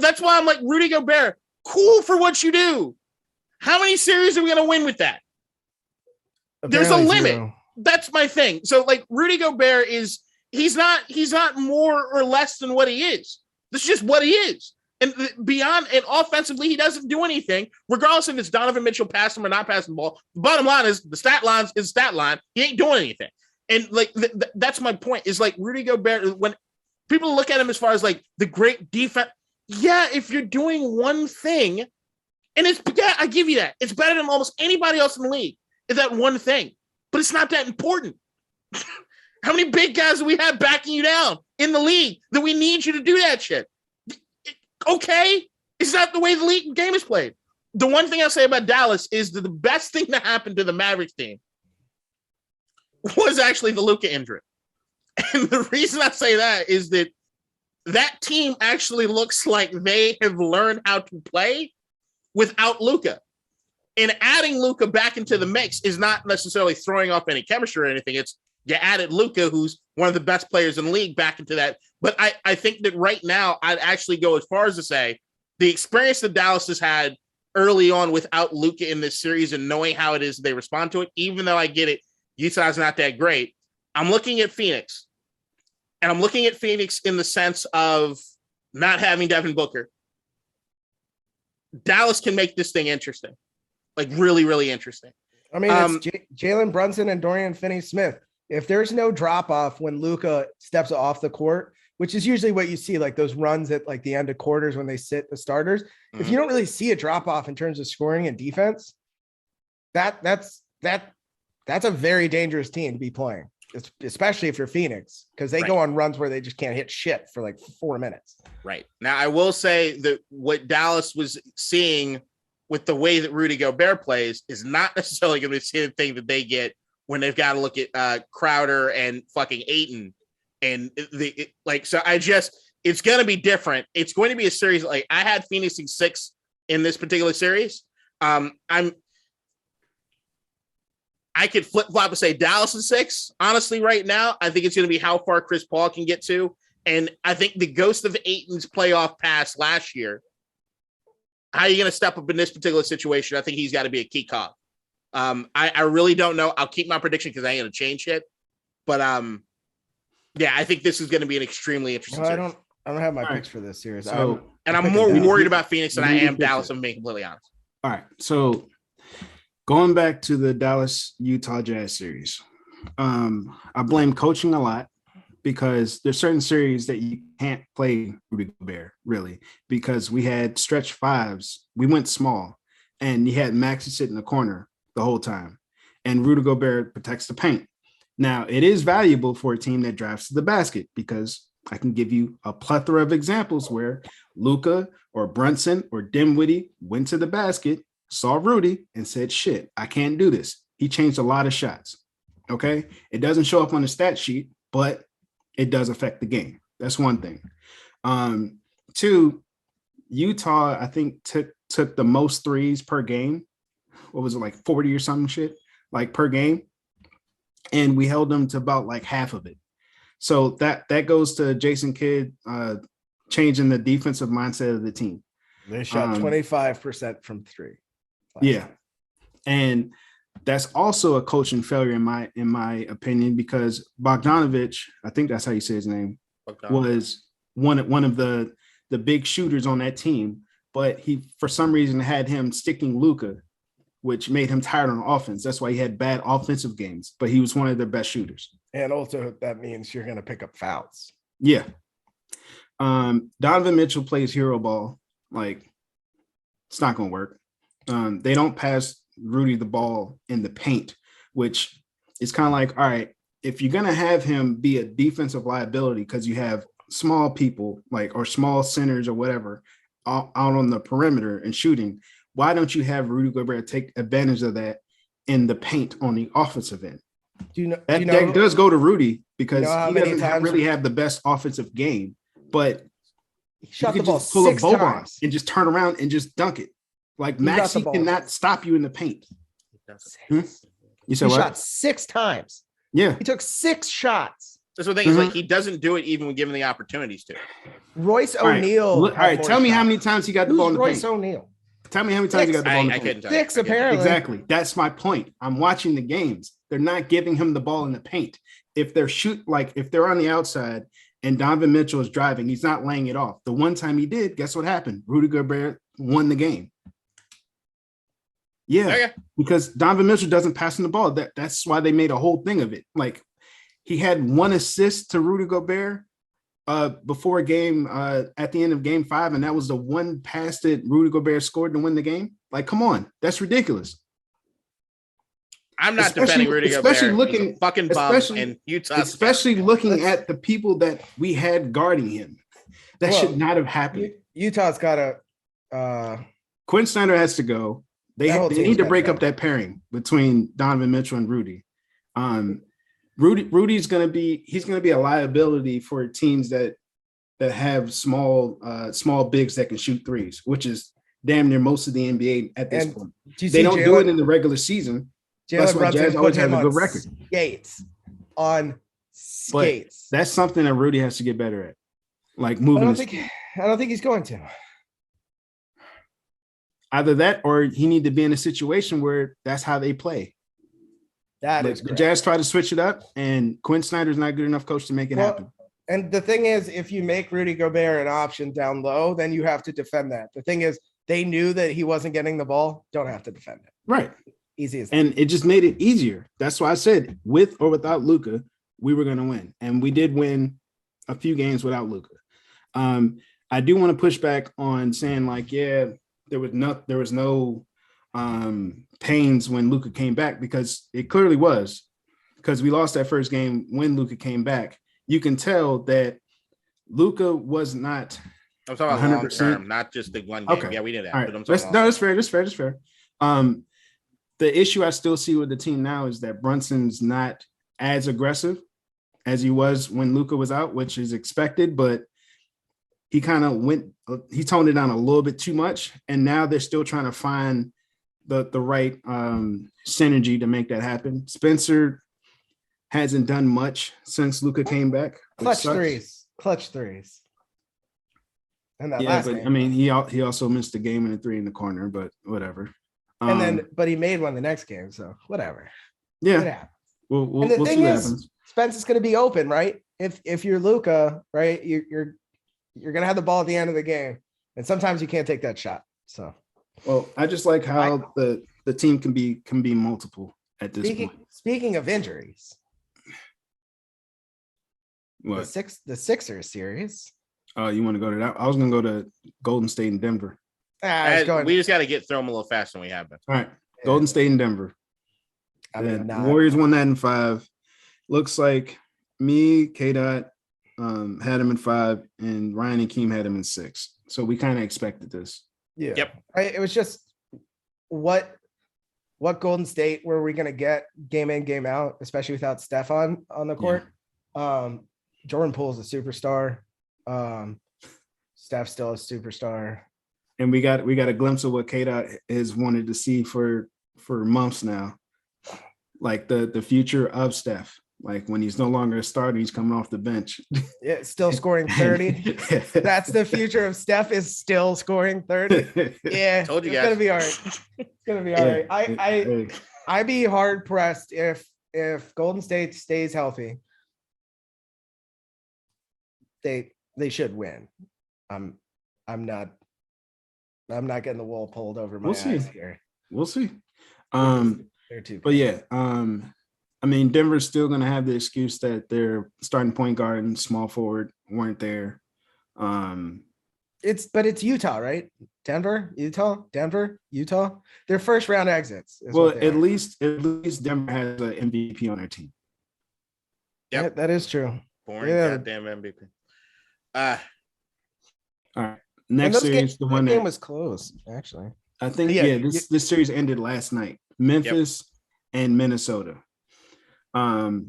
that's why I'm like, Rudy Gobert, cool for what you do. How many series are we going to win with that? There's a limit. 0. That's my thing. So like Rudy Gobert he's not more or less than what he is. This is just what he is. And beyond, and offensively, he doesn't do anything, regardless if it's Donovan Mitchell passing or not passing the ball. The bottom line is the stat line is stat line. He ain't doing anything. And like, that's my point is like Rudy Gobert, when people look at him as far as like the great defense. Yeah, if you're doing one thing, and I give you that. It's better than almost anybody else in the league. Is that one thing, but it's not that important. How many big guys do we have backing you down in the league that we need you to do that shit? Okay, it's not the way the league game is played. The one thing I'll say about Dallas is that the best thing that happened to the Mavericks team was actually the Luka injury. And the reason I say that is that team actually looks like they have learned how to play without Luka. And adding Luka back into the mix is not necessarily throwing off any chemistry or anything. It's you added Luka, who's one of the best players in the league, back into that. But I think that right now, I'd actually go as far as to say the experience that Dallas has had early on without Luka in this series and knowing how it is they respond to it, even though I get it, Utah's not that great. I'm looking at Phoenix. And I'm looking at Phoenix in the sense of not having Devin Booker. Dallas can make this thing interesting. Like really, really interesting. I mean, it's Jalen Brunson and Dorian Finney-Smith. If there's no drop-off when Luka steps off the court, which is usually what you see, like those runs at like the end of quarters when they sit the starters. Mm-hmm. If you don't really see a drop-off in terms of scoring and defense, that's a very dangerous team to be playing. Especially if you're Phoenix, because they go on runs where they just can't hit shit for like 4 minutes. Right. Now, I will say that what Dallas was seeing with the way that Rudy Gobert plays is not necessarily going to be the same thing that they get when they've got to look at Crowder and fucking Ayton. And so it's going to be different. It's going to be a series. Like I had Phoenix in 6 in this particular series. I could flip-flop and say Dallas in 6. Honestly, right now, I think it's going to be how far Chris Paul can get to. And I think the ghost of Ayton's playoff pass last year, how are you going to step up in this particular situation? I think he's got to be a key cog. I really don't know. I'll keep my prediction because I ain't going to change it. But Yeah, I think this is going to be an extremely interesting series. I don't have my All picks right. for this series. So, I'm more picking worried Dallas. about Phoenix than I am Dallas, I'm being completely honest. All right. So going back to the Dallas Utah Jazz series, I blame coaching a lot because there's certain series that you can't play Rudy Gobert really because we had stretch fives. We went small and you had Maxey sit in the corner the whole time and Rudy Gobert protects the paint. Now it is valuable for a team that drives to the basket because I can give you a plethora of examples where Luka or Brunson or Dinwiddie went to the basket, saw Rudy and said, shit, I can't do this. He changed a lot of shots. Okay. It doesn't show up on the stat sheet, but it does affect the game. That's one thing. Two, Utah, I think took the most threes per game. What was it, like 40 or something shit, like per game? And we held them to about like half of it. So that goes to Jason Kidd changing the defensive mindset of the team. They shot 25% from three. Yeah. And that's also a coaching failure in my opinion, because Bogdanovich, I think that's how you say his name, was one of the big shooters on that team, but he for some reason had him sticking Luka, which made him tired on offense. That's why he had bad offensive games, but he was one of their best shooters. And also that means you're going to pick up fouls. Yeah. Donovan Mitchell plays hero ball. Like, it's not going to work. They don't pass Rudy the ball in the paint, which is kind of like, all right, if you're going to have him be a defensive liability because you have small people like or small centers or whatever out on the perimeter and shooting, why don't you have Rudy Gobert take advantage of that in the paint on the offensive end? That does go to Rudy because he doesn't really have the best offensive game, but he shot the ball pull six a Boban times and just turn around and just dunk it. Like Maxey cannot stop you in the paint. You said he what? shot 6 times. Yeah, he took 6 shots. That's the thing is like he doesn't do it even when given the opportunities to. Royce O'Neal. All right, tell me how many times he got the ball in the paint. Royce O'Neal. Tell me how many times he got the ball in the paint. 6 apparently. Exactly. That's my point. I'm watching the games. They're not giving him the ball in the paint. If they're on the outside and Donovan Mitchell is driving, he's not laying it off. The one time he did, guess what happened? Rudy Gobert won the game. Yeah, because Donovan Mitchell doesn't pass him the ball. That's why they made a whole thing of it. Like he had 1 assist to Rudy Gobert before a game at the end of game 5, and that was the one pass that Rudy Gobert scored to win the game. Like, come on, that's ridiculous. I'm not defending Rudy Gobert. Especially looking fucking bum in Utah. Especially looking at the people that we had guarding him. That should not have happened. Utah's got a Quinn Snyder has to go. They need to break up that pairing between Donovan Mitchell and Rudy. Rudy's going to be a liability for teams that have small bigs that can shoot threes, which is damn near most of the NBA at this point. They don't do it in the regular season. That's why Jazz always have a good record. Skates. But that's something that Rudy has to get better at. Like moving. I don't think he's going to. Either that or he need to be in a situation where that's how they play. The Jazz try to switch it up, and Quinn Snyder's not good enough coach to make it happen. And the thing is, if you make Rudy Gobert an option down low, then you have to defend that. The thing is, they knew that he wasn't getting the ball. Don't have to defend it. Right. Easy as that. And it just made it easier. That's why I said, with or without Luka, we were going to win. And we did win a few games without Luka. I do want to push back on saying like, yeah, there was no pains when Luka came back, because it clearly was, because we lost that first game when Luka came back. You can tell that Luka was not. I'm talking about long term, not just the one game. Okay. Yeah, we did that. All right. That's fair. The issue I still see with the team now is that Brunson's not as aggressive as he was when Luka was out, which is expected, but he kind of he toned it down a little bit too much. And now they're still trying to find the right synergy to make that happen. Spencer hasn't done much since Luka came back. Clutch threes. And that last game. I mean, he also missed the game in the 3 in the corner, but whatever. But he made one the next game, so whatever. Yeah. We'll see what happens. Spence is going to be open, right? if you're Luka, right, you're gonna have the ball at the end of the game, and sometimes you can't take that shot. So, well, I just like how the team can be multiple at this point. Speaking of injuries, What? the Sixers series. Oh, you want to go to that? I was gonna go to Golden State and Denver. We just got to get through them a little faster than we have been. All right, Golden State and Denver. The Warriors won that in 5. Looks like me, K-Dot, had him in 5, and Ryan and Keem had him in 6. So we kind of expected this. Yeah. Yep. It was just what Golden State were we going to get game in, game out, especially without Steph on the court. Yeah. Jordan Poole's a superstar. Steph's still a superstar. And we got a glimpse of what K-Dot has wanted to see for months now. Like the future of Steph. Like when he's no longer a starter, he's coming off the bench. Yeah, still scoring 30. That's the future of Steph, is still scoring 30. Yeah, told you it's guys. gonna be all right. It's gonna be all right. I'd be hard pressed if Golden State stays healthy. They should win. I'm not getting the wool pulled over my eyes here. We'll see. They're too. But yeah, I mean, Denver's still going to have the excuse that their starting point guard and small forward weren't there. It's Utah, right? Denver, Utah. Their first round exits. Well, at least Denver has an MVP on their team. Yep. Yeah, that is true. Boring goddamn MVP. All right. Next series, the one that game was close, actually. I think this series ended last night. Memphis and Minnesota. All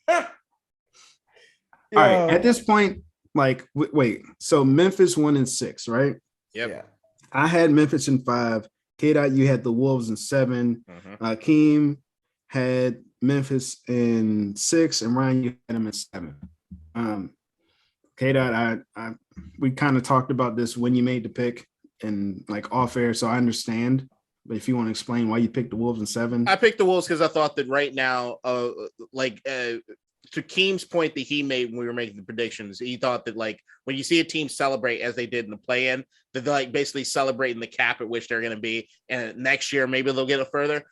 right. At this point, like, wait. So Memphis 1-6, right? Yep. Yeah. I had Memphis in 5. K-Dot, you had the Wolves in 7. Keem had Memphis in 6, and Ryan, you had him in 7. K-Dot, we kind of talked about this when you made the pick and like off air, so I understand. But if you want to explain why you picked the Wolves in 7. I picked the Wolves because I thought that right now, to Keem's point that he made when we were making the predictions, he thought that like when you see a team celebrate as they did in the play-in, that they're like basically celebrating the cap at which they're going to be, and next year maybe they'll get it further.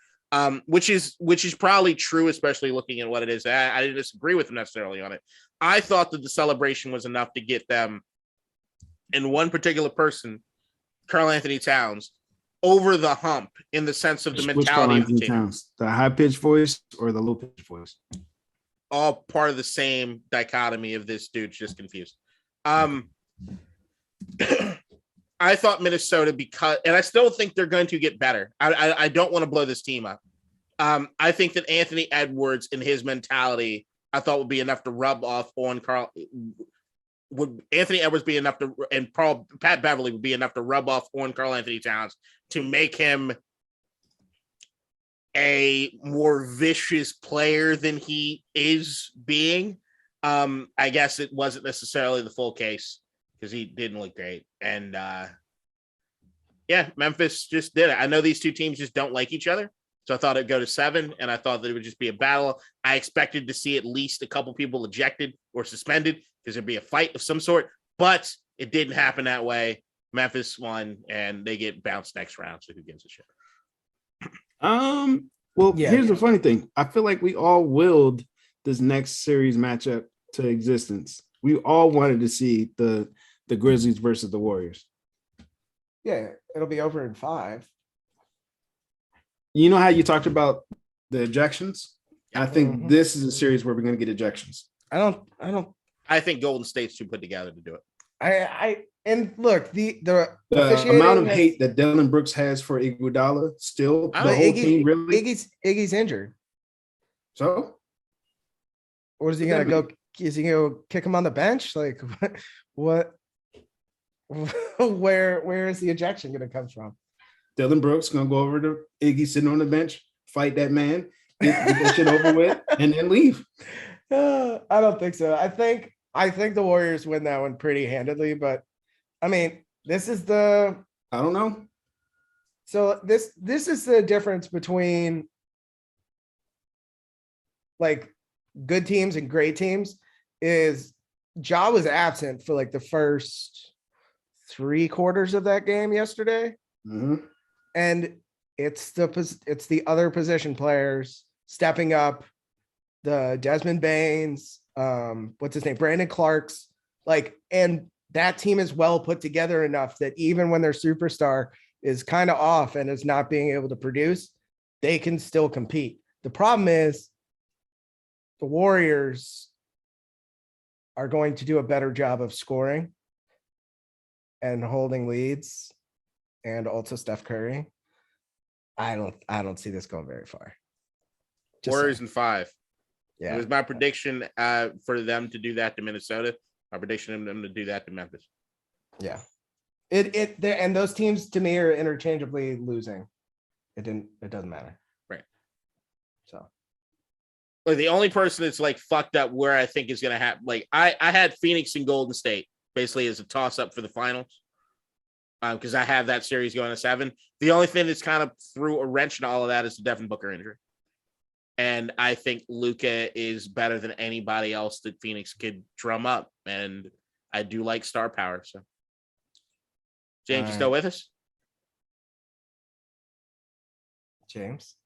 Which is probably true, especially looking at what it is. I didn't disagree with him necessarily on it. I thought that the celebration was enough to get them, in one particular person, Karl Anthony Towns, over the hump in the sense of the mentality of the team. Towns, the high-pitched voice or the low-pitched voice? All part of the same dichotomy of this dude's just confused. I thought Minnesota, and I still think they're going to get better. I don't want to blow this team up. I think that Anthony Edwards and his mentality, I thought would be enough to rub off on Carl. Would Anthony Edwards be enough to, and Pat Beverly would be enough to rub off on Karl Anthony Towns to make him a more vicious player than he is being? I guess it wasn't necessarily the full case because he didn't look great. And Memphis just did it. I know these two teams just don't like each other. So I thought it'd go to 7, and I thought that it would just be a battle. I expected to see at least a couple people ejected or suspended because there'd be a fight of some sort, but it didn't happen that way. Memphis won, and they get bounced next round. So who gives a shit? Here's the funny thing. I feel like we all willed this next series matchup to existence. We all wanted to see the Grizzlies versus the Warriors. Yeah, it'll be over in 5. You know how you talked about the ejections? I think this is a series where we're going to get ejections. I think Golden State's too put together to do it. And look, the amount of hate that Dylan Brooks has for Iguodala still, the whole team really. Iggy's injured. So, or is he gonna go? Is he gonna kick him on the bench? Like what? Where is the ejection gonna come from? Dylan Brooks gonna go over to Iggy sitting on the bench, fight that man, get that shit over with, and then leave. I don't think so. I think the Warriors win that one pretty handedly, but I mean, this is I don't know. So this is the difference between like good teams and great teams is Ja was absent for like the first 3/4 of that game yesterday. Mhm. And it's the other position players stepping up, the Desmond Baines, what's his name? Brandon Clark's, and that team is well put together enough that even when their superstar is kind of off and is not being able to produce, they can still compete. The problem is the Warriors are going to do a better job of scoring and holding leads, and also Steph Curry. I don't see this going very far. Warriors in 5. Yeah. It was my prediction for them to do that to Minnesota. My prediction of them to do that to Memphis. Yeah. And those teams to me are interchangeably losing. It doesn't matter. Right. So. Like the only person that's like fucked up where I think is going to happen. Like I had Phoenix and Golden State basically as a toss up for the finals. Because I have that series going to 7. The only thing that's kind of threw a wrench in all of that is the Devin Booker injury. And I think Luka is better than anybody else that Phoenix could drum up. And I do like star power. So, James, you still with us? James.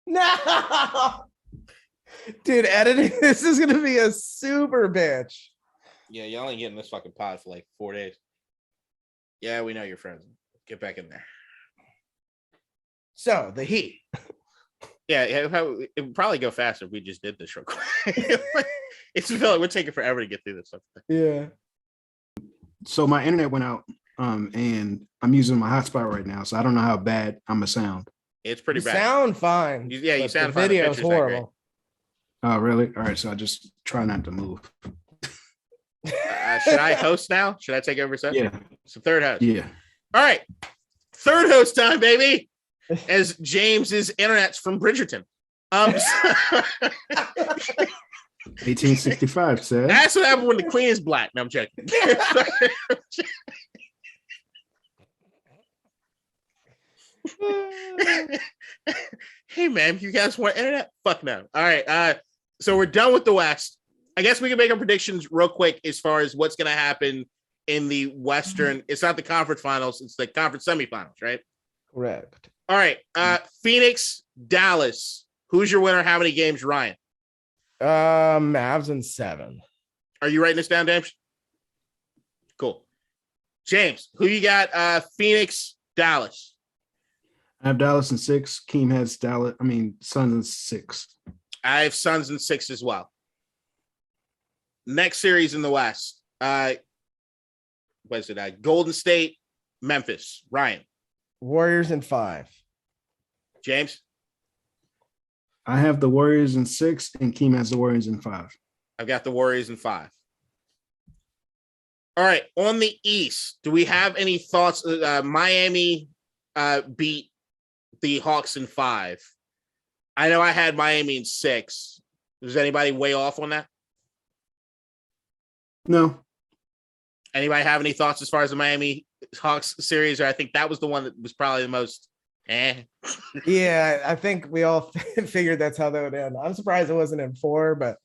No, dude, editing this is gonna be a super bitch. Yeah, you're only getting this fucking pod for like 4 days. Yeah, we know you're friends. Get back in there. So the Heat. Yeah, it would probably go faster if we just did this real quick. It's feel like we're taking forever to get through this stuff. Yeah. So my internet went out, and I'm using my hotspot right now, so I don't know how bad I'm gonna sound. It's pretty You bad. sound fine. You sound the fine. video is horrible. Oh, really? All right, so I just try not to move. Should I host now? Should I take over? Set? Yeah. It's the third host. Yeah. All right. Third host time, baby. As James's internet's from Bridgerton. 1865 said. That's what happened when the queen is black. No, I'm checking. Hey, man, you guys want internet? Fuck no. All right. So we're done with the West. I guess we can make our predictions real quick as far as what's going to happen in the Western. It's not the conference finals. It's the conference semifinals, right? Correct. All right. Phoenix, Dallas. Who's your winner? How many games, Ryan? Mavs in 7. Are you writing this down, James? Cool. James, who you got? Phoenix, Dallas. I have Dallas in 6. Keem has Suns in 6. I have Suns in 6 as well. Next series in the West. What is it? Golden State, Memphis. Ryan. Warriors in 5. James. I have the Warriors in 6, and Keem has the Warriors in 5. I've got the Warriors in 5. All right. On the East, do we have any thoughts? Miami beat the Hawks in 5. I know I had Miami in 6. Does anybody way off on that? No. Anybody have any thoughts as far as the Miami Hawks series? Or I think that was the one that was probably the most Yeah, I think we all figured that's how that would end. I'm surprised it wasn't in 4, but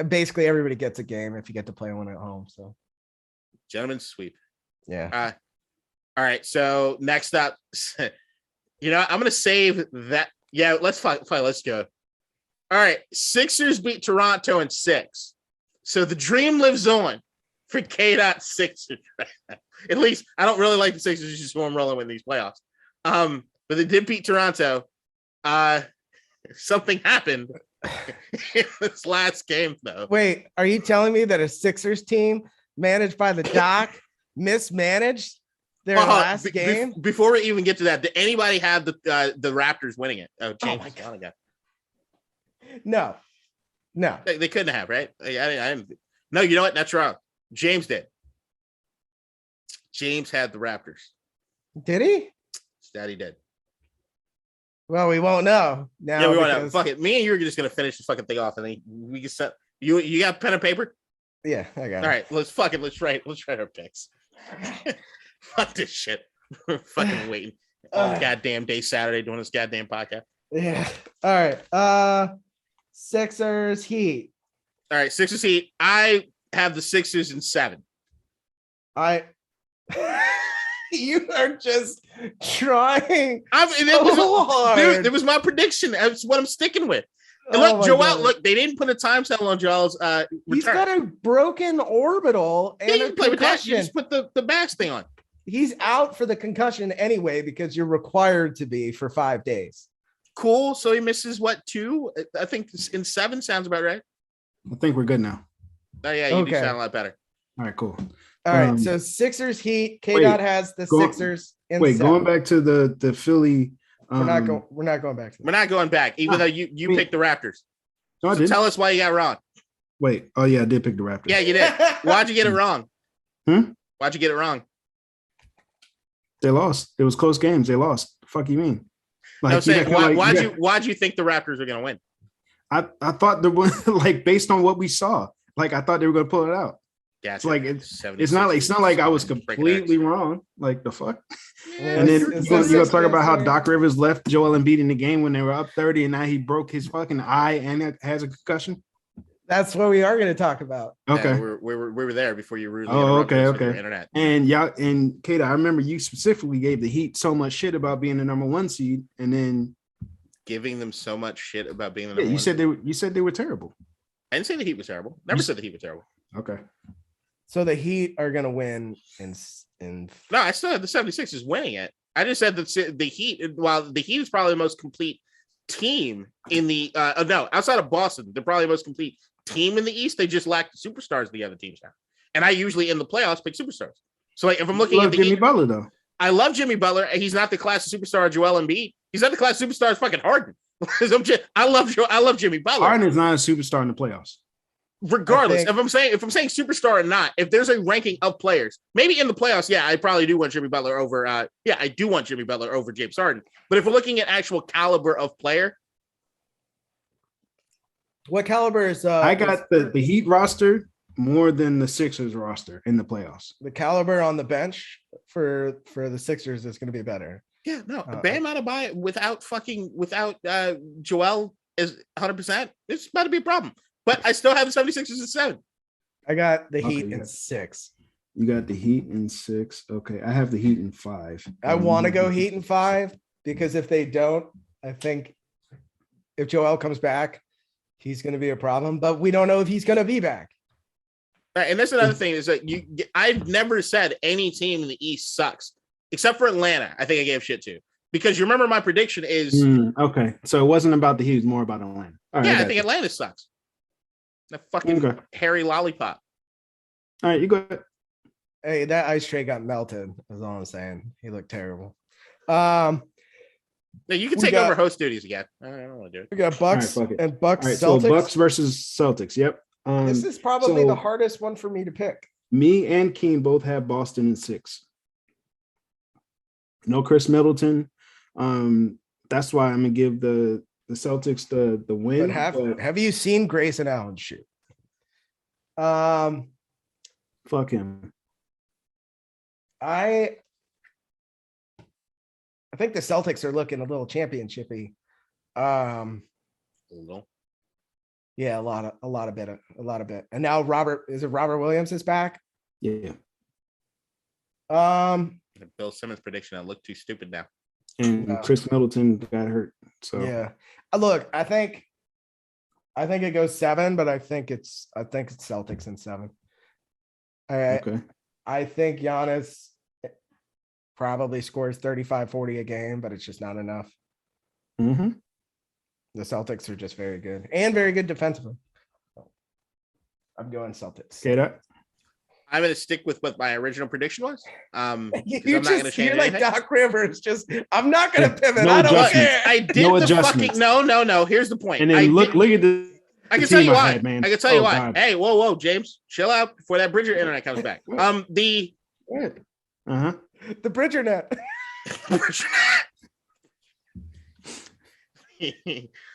basically everybody gets a game if you get to play one at home. So, gentlemen's sweep. Yeah. All right. So next up, I'm going to save that. Yeah, let's fight. Let's go. All right. Sixers beat Toronto in 6. So the dream lives on for K. Sixers. At least I don't really like the Sixers just warm rolling with these playoffs. But they did beat Toronto. Something happened in this last game, though. Wait, are you telling me that a Sixers team managed by the Doc mismanaged their last game? Before we even get to that, did anybody have the Raptors winning it? Oh, James. Oh my God. No. They couldn't have, right? I didn't. No, you know what? That's wrong. James did. James had the Raptors. Did he? Daddy did. Well, we won't know now. Yeah, we won't know. Fuck it. Me and you are just gonna finish the fucking thing off, and then we can set. You got pen and paper? Yeah, I got it. All right, let's write our picks. Fuck this shit. We're fucking waiting. all goddamn day Saturday doing this goddamn podcast. Yeah. All right. Sixers Heat. All right, Sixers Heat. I have the Sixers in 7. You are just trying Dude, it was my prediction. That's what I'm sticking with. And look, Joel, look, they didn't put a time settle on Joel's return. He's got a broken orbital and a play with that. You concussion. just put the mask thing on. He's out for the concussion anyway because you're required to be for 5 days. Cool. So he misses what, 2? I think in 7 sounds about right. I think we're good now. Oh yeah, you do sound a lot better. All right, cool. All right, so Sixers Heat. K-Dot has the Sixers in 7. Going back to the Philly. We're not going back. We're not going back, even though you picked the Raptors. No, I so didn't. Tell us why you got wrong. Wait. Oh yeah, I did pick the Raptors. Yeah, you did. Why'd you get it wrong? Why'd you get it wrong? They lost. It was close games. They lost. The fuck you mean? Like, why'd you think the Raptors were gonna win? I thought the one like based on what we saw, like I thought they were gonna pull it out. Yeah, it's like it's not like I was completely wrong. Like the fuck. Yeah, and then you're gonna talk about how Doc Rivers left Joel Embiid in the game when they were up 30, and now he broke his fucking eye and has a concussion. That's what we are going to talk about. Okay, yeah, we were there before you rudely okay. Internet. And y'all and Kata, I remember you specifically gave the Heat so much shit about being the number 1 seed, and then giving them so much shit about being the number 1. You said they were terrible. I didn't say the Heat was terrible. Never said the Heat was terrible. Okay. So the Heat are going to win in. No, I still have the 76ers winning it. I just said that the Heat, while the Heat is probably the most complete team in the outside of Boston, they're probably the most complete team in the East. They just lack the superstars the other teams have. And I usually in the playoffs pick superstars. So like if I'm looking at the Jimmy Butler though. I love Jimmy Butler. He's not the class of superstar Joel Embiid. He's not the class of superstar fucking Harden. I love Jimmy Butler. Harden is not a superstar in the playoffs. Regardless, if I'm saying superstar or not, if there's a ranking of players, maybe in the playoffs, yeah, I probably do want Jimmy Butler over. I do want Jimmy Butler over James Harden. But if we're looking at actual caliber of player, what caliber is? I got the Heat roster more than the Sixers roster in the playoffs. The caliber on the bench for the Sixers is going to be better. Yeah, no, Bam Adebayo without Joel is 100%. It's about to be a problem. But I still have the 76ers at 7. I got the Heat in 6. You got the Heat in 6. Okay, I have the Heat in 5. I want to go Heat in 5 because if they don't, I think if Joel comes back, he's going to be a problem. But we don't know if he's going to be back. Right, and that's another thing is that I've never said any team in the East sucks except for Atlanta. I think I gave shit to because you remember my prediction is okay. So it wasn't about the Heat; it was more about Atlanta. Right, yeah, I think Atlanta sucks. The fucking hairy lollipop. All right, you go ahead. Hey, that ice tray got melted. That's all I'm saying. He looked terrible. No, you can take over host duties again. I don't want to do it. We got Bucks and Bucks. Right, Celtics. so Bucks versus Celtics. Yep. This is probably the hardest one for me to pick. Me and Keen both have Boston in 6. No Chris Middleton. That's why I'm gonna give the Celtics the win. But have you seen Grayson Allen shoot? Fuck him. I think the Celtics are looking a little championshipy. A little. Yeah, a lot of bit. And now Robert Williams is back? Yeah. Bill Simmons prediction. I look too stupid now. And Chris Middleton got hurt. So yeah. Look, I think it goes 7, but I think it's Celtics in 7. Okay. I think Giannis probably scores 35-40 a game, but it's just not enough. Mm-hmm. The Celtics are just very good and very good defensively. I'm going Celtics. Okay, I'm going to stick with what my original prediction was. You're like Doc Rivers. I'm not going to pivot. No I don't care. I did fucking no. Here's the point. And then look at the. I can tell you why. Man. I can tell you why. God. Hey, whoa, James, chill out before that Bridger internet comes back. The Bridger net.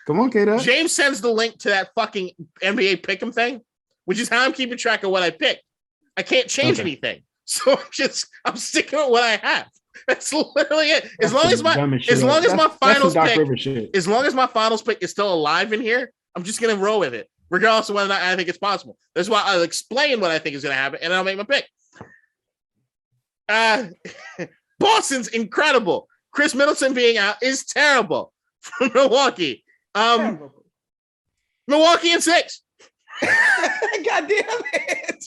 Come on, Kata. James sends the link to that fucking NBA Pick'em thing, which is how I'm keeping track of what I picked. I can't change anything, so I'm sticking with what I have. That's literally it. As That's long the as my dumbest shit as long ever. as my That's some finals Doc pick, Rivers shit. as long as my finals pick is still alive in here, I'm just gonna roll with it, regardless of whether or not I think it's possible. That's why I'll explain what I think is gonna happen, and I'll make my pick. Boston's incredible. Chris Middleton being out is terrible for Milwaukee. Milwaukee in 6. God damn it.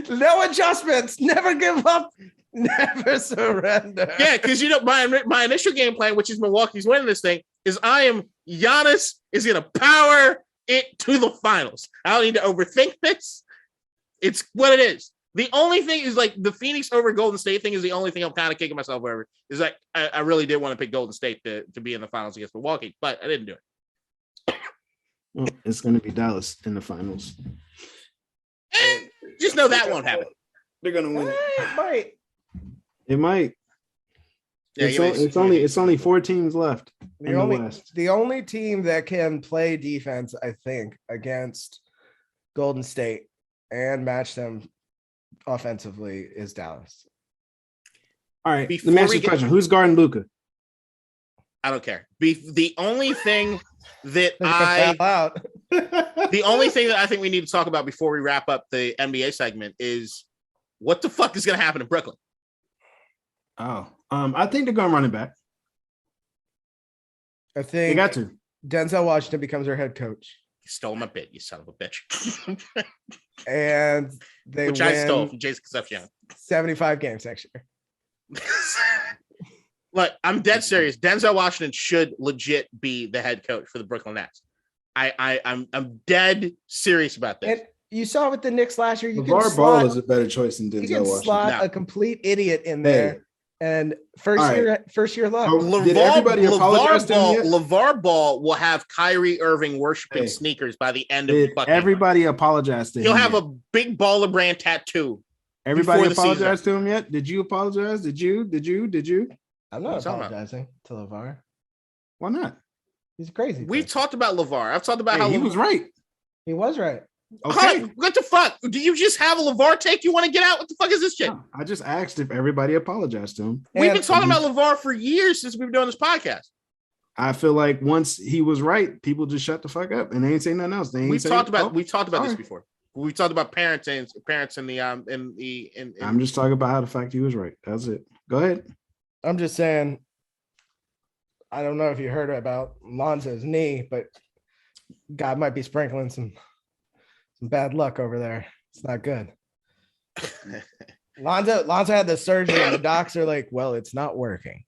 No adjustments. Never give up. Never surrender. Yeah, because my initial game plan, which is Milwaukee's winning this thing, is Giannis is gonna power it to the finals. I don't need to overthink this. It's what it is. The only thing is like the Phoenix over Golden State thing is the only thing I'm kind of kicking myself over. Is like I really did want to pick Golden State to be in the finals against Milwaukee, but I didn't do it. Well, it's going to be Dallas in the finals. And just know that won't happen. They're going to win. It might. It might. Yeah, It's only 4 teams left. The only team that can play defense, I think, against Golden State and match them offensively is Dallas. All right. Let me ask you a question. Who's guarding Luka? I don't care. The only thing that the only thing that I think we need to talk about before we wrap up the NBA segment is what the fuck is going to happen in Brooklyn? Oh, I think they're going to run it back. I think they got to. Denzel Washington becomes their head coach. You stole my bit, you son of a bitch. And they Which I stole from Jason Concepcion. 75 games next year. Look, I'm dead serious. Denzel Washington should legit be the head coach for the Brooklyn Nets. I'm dead serious about this. And you saw with the Knicks last year. LeVar Ball is a better choice than Denzel Washington. You can slot a complete idiot in there. And first year luck. Did everybody apologize to him yet? LeVar Ball will have Kyrie Irving worshiping sneakers by the end of the fucking everybody apologize to him. He'll have a big baller brand tattoo. Everybody apologized to him yet? Did you apologize? Did you? I'm not apologizing to LeVar. Why not? He's crazy. We've talked about LeVar. I've talked about how he was right. He was right. Okay. What the fuck? Do you just have a LeVar take? You want to get out? What the fuck is this shit? No, I just asked if everybody apologized to him. We've been talking about LeVar for years since we've been doing this podcast. I feel like once he was right, people just shut the fuck up and they ain't say nothing else. We've talked about this before. We talked about parents in the I'm just talking about how the fact he was right. That's it. Go ahead. I'm just saying. I don't know if you heard about Lonzo's knee, but God might be sprinkling some bad luck over there. It's not good. Lonzo had the surgery and the docs are like, well, it's not working.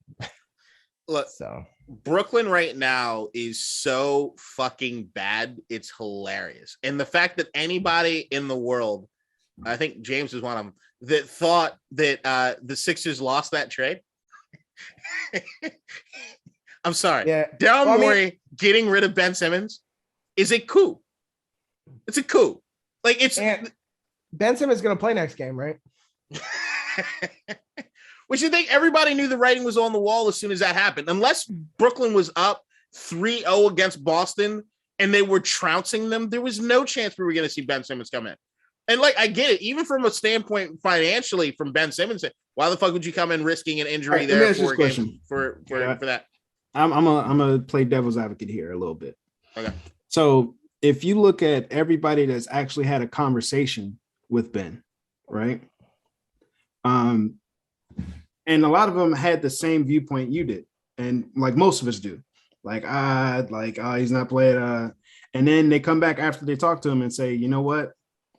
Look, so Brooklyn right now is so fucking bad. It's hilarious. And the fact that anybody in the world, I think James is one of them, that thought that the Sixers lost that trade. I'm sorry. Yeah. Daryl Morey getting rid of Ben Simmons is a coup. It's a coup. Like Ben Simmons is going to play next game, right? Which you think everybody knew the writing was on the wall as soon as that happened. Unless Brooklyn was up 3-0 against Boston and they were trouncing them, there was no chance we were going to see Ben Simmons come in. And like, I get it, even from a standpoint financially from Ben Simmons, why the fuck would you come in risking an injury there for that? I'm gonna play devil's advocate here a little bit. Okay. So if you look at everybody that's actually had a conversation with Ben, right? And a lot of them had the same viewpoint you did, and like most of us do, he's not playing. And then they come back after they talk to him and say, you know what?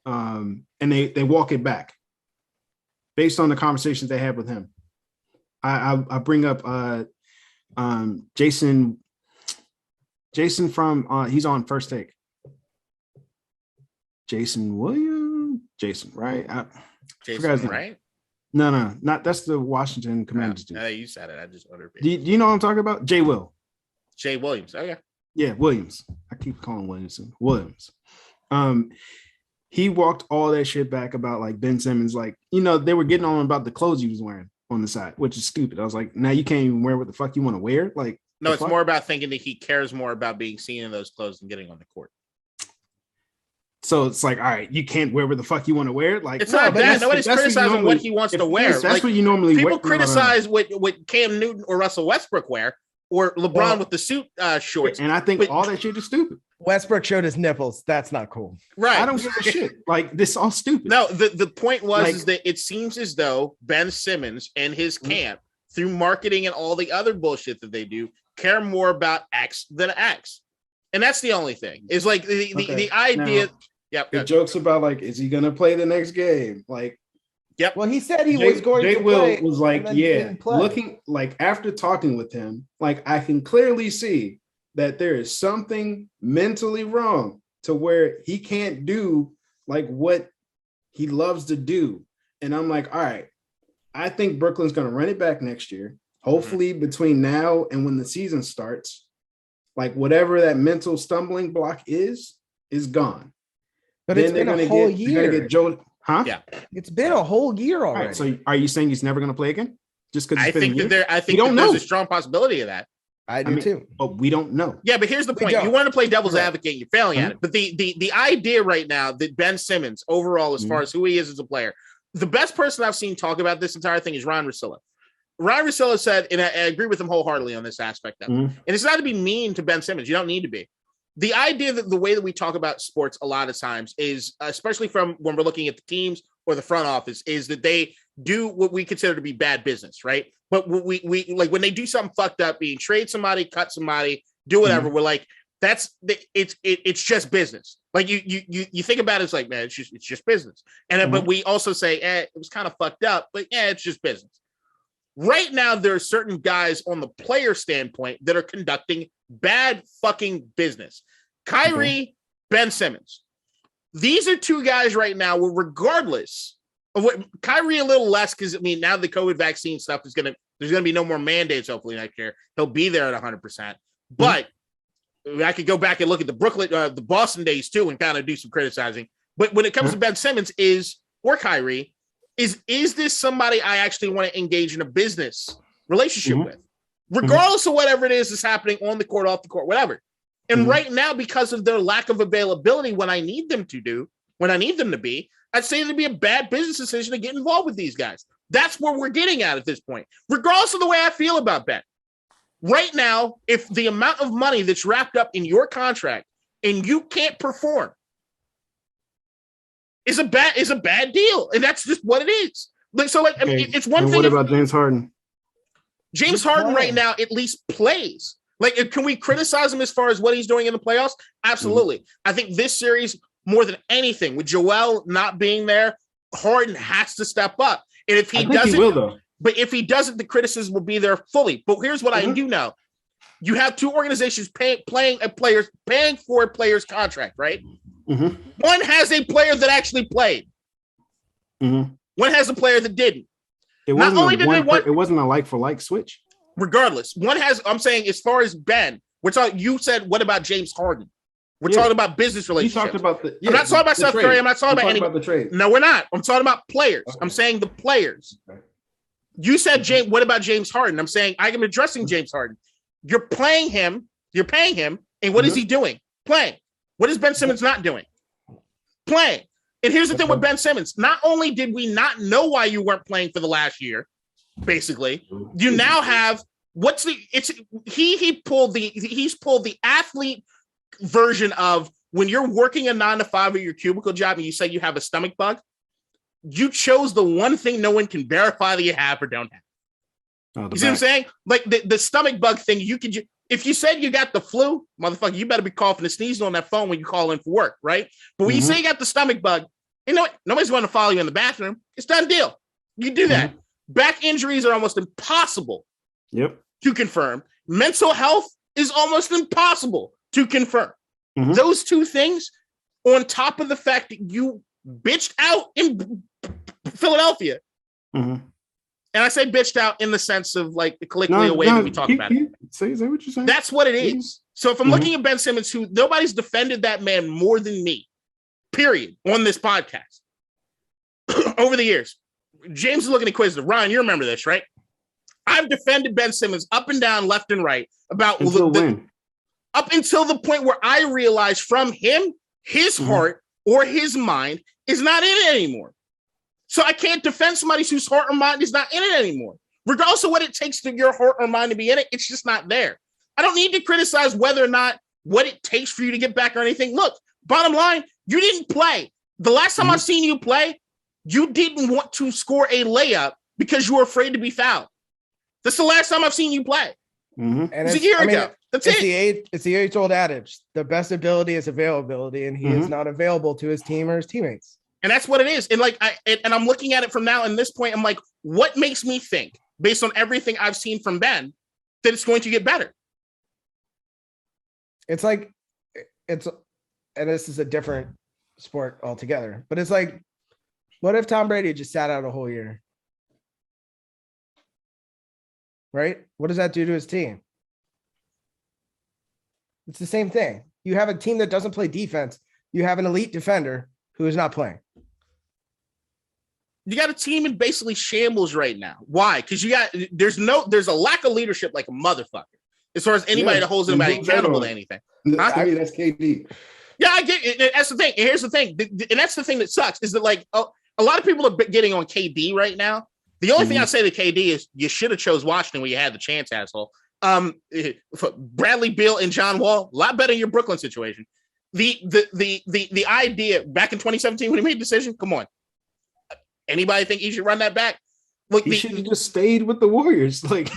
And they walk it back based on the conversations they had with him. I bring up Jason from he's on First Take. Jason Williams, right? Jason, right? No, not that's the Washington Commanders dude. You said it. I just wondered. Do you know what I'm talking about? Jay Williams. Okay. Yeah, Williams. I keep calling Williams. He walked all that shit back about like Ben Simmons, like, they were getting on about the clothes he was wearing on the side, which is stupid. I was like, now you can't even wear what the fuck you want to wear. Like, no, it's more about thinking that he cares more about being seen in those clothes than getting on the court. So it's like, all right, you can't wear what the fuck you want to wear. Like, it's not that. Nobody's criticizing what he wants to wear. That's like, what you normally people wear. criticize what Cam Newton or Russell Westbrook wear, or LeBron with the suit shorts. And I think all that shit is stupid. Westbrook showed his nipples. That's not cool. Right. I don't give a shit. Like, this is all stupid. No, the point was is that it seems as though Ben Simmons and his camp, through marketing and all the other bullshit that they do, care more about X than X. And that's the only thing. Is like the idea. The jokes about like, is he gonna play the next game? Like, yep. Well, he said he was going to play. Jay Will was like, yeah, looking like after talking with him, like I can clearly see that there is something mentally wrong to where he can't do like what he loves to do. And I'm like, all right, I think Brooklyn's gonna run it back next year. Hopefully between now and when the season starts, like whatever that mental stumbling block is gone. But then it's been a whole year. They're gonna get Joe, huh? Yeah, it's been a whole year already. Right, so are you saying he's never going to play again? Just because I think there's a strong possibility of that. I do too, but we don't know. Yeah, but here's the point: you want to play devil's advocate, you're failing at it. But the idea right now that Ben Simmons, overall, as far as who he is as a player, the best person I've seen talk about this entire thing is Ron Russillo. Ron Russillo said, and I agree with him wholeheartedly on this aspect of it. And it's not to be mean to Ben Simmons. You don't need to be. The idea that the way that we talk about sports a lot of times is, especially from when we're looking at the teams or the front office, is that they do what we consider to be bad business, right? But we like when they do something fucked up, being trade somebody, cut somebody, do whatever. We're like, it's just business. Like you think about it, it's like, man, it's just business. And then, but we also say, it was kind of fucked up, but it's just business. Right now, there are certain guys on the player standpoint that are conducting bad fucking business. Kyrie, Ben Simmons. These are two guys right now where, regardless of what Kyrie, a little less, because I mean, now the COVID vaccine stuff there's going to be no more mandates, hopefully next year. He'll be there at 100%. But I could go back and look at the Boston days too and kind of do some criticizing. But when it comes to Ben Simmons or Kyrie, is this somebody I actually want to engage in a business relationship with, regardless of whatever it is that's happening on the court, off the court, whatever. And right now, because of their lack of availability when I need them to be, I'd say it'd be a bad business decision to get involved with these guys. That's where we're getting at this point, regardless of the way I feel about Ben. Right now, if the amount of money that's wrapped up in your contract and you can't perform, is a bad deal, and that's just what it is. I mean, it's one thing. What about James Harden? James Harden right now at least plays. Like, can we criticize him as far as what he's doing in the playoffs? Absolutely. I think this series, more than anything, with Joel not being there, Harden has to step up. And if he doesn't, he will, though. But if he doesn't, the criticism will be there fully. But here's what I do know: you have two organizations paying for a player's contract, right? One has a player that actually played. One has a player that didn't. It wasn't a like for like switch. Regardless, one has. I'm saying, as far as Ben, we're talking. You said, what about James Harden? We're talking about business relationships. You talked about the. I'm not talking about Steph Curry. I'm not talking about the trade. No, we're not. I'm talking about players. Okay. I'm saying the players. Okay. You said, James. What about James Harden? I'm saying I am addressing James Harden. You're playing him. You're paying him. And what is he doing? Playing. What is Ben Simmons not doing? Playing. And here's the thing with Ben Simmons. Not only did we not know why you weren't playing for the last year, basically, you now have he's pulled the athlete version of when you're working a 9 to 5 at your cubicle job and you say you have a stomach bug. You chose the one thing no one can verify that you have or don't have. You see what I'm saying? Like the stomach bug thing, if you said you got the flu, motherfucker, you better be coughing and sneezing on that phone when you call in for work, right? But when you say you got the stomach bug, you know what? Nobody's going to follow you in the bathroom. It's done deal. You do that. Back injuries are almost impossible to confirm. Mental health is almost impossible to confirm. Those two things, on top of the fact that you bitched out in Philadelphia. And I say bitched out in the sense of like the colloquial way that we talk about it. Is that what you're saying? That's what it is. So if I'm looking at Ben Simmons, who nobody's defended that man more than me, period, on this podcast over the years. James is looking inquisitive. Ryan, you remember this, right? I've defended Ben Simmons up and down, left and right about until up until the point where I realized from him, his heart or his mind is not in it anymore. So I can't defend somebody whose heart or mind is not in it anymore. Regardless of what it takes for your heart or mind to be in it, it's just not there. I don't need to criticize whether or not what it takes for you to get back or anything. Look, bottom line, you didn't play. The last time I've seen you play, you didn't want to score a layup because you were afraid to be fouled. That's the last time I've seen you play. And it's a year ago. That's it. It's the age-old adage. The best ability is availability, and he is not available to his team or his teammates. And that's what it is. And like I'm looking at it from now and this point, I'm like, what makes me think, based on everything I've seen from Ben, that it's going to get better? It's like and this is a different sport altogether, but it's like, what if Tom Brady just sat out a whole year? Right? What does that do to his team? It's the same thing. You have a team that doesn't play defense. You have an elite defender who is not playing. You got a team in basically shambles right now. Why? Because there's a lack of leadership like a motherfucker as far as anybody that holds anybody accountable to anything. I mean, that's KD. Yeah, I get it. That's the thing. And here's the thing. And that's the thing that sucks is that like a lot of people are getting on KD right now. The only thing I say to KD is you should have chose Washington when you had the chance, asshole. Bradley Beal and John Wall, a lot better in your Brooklyn situation. The idea back in 2017 when he made the decision, come on. Anybody think he should run that back? Look, he should have just stayed with the Warriors. Like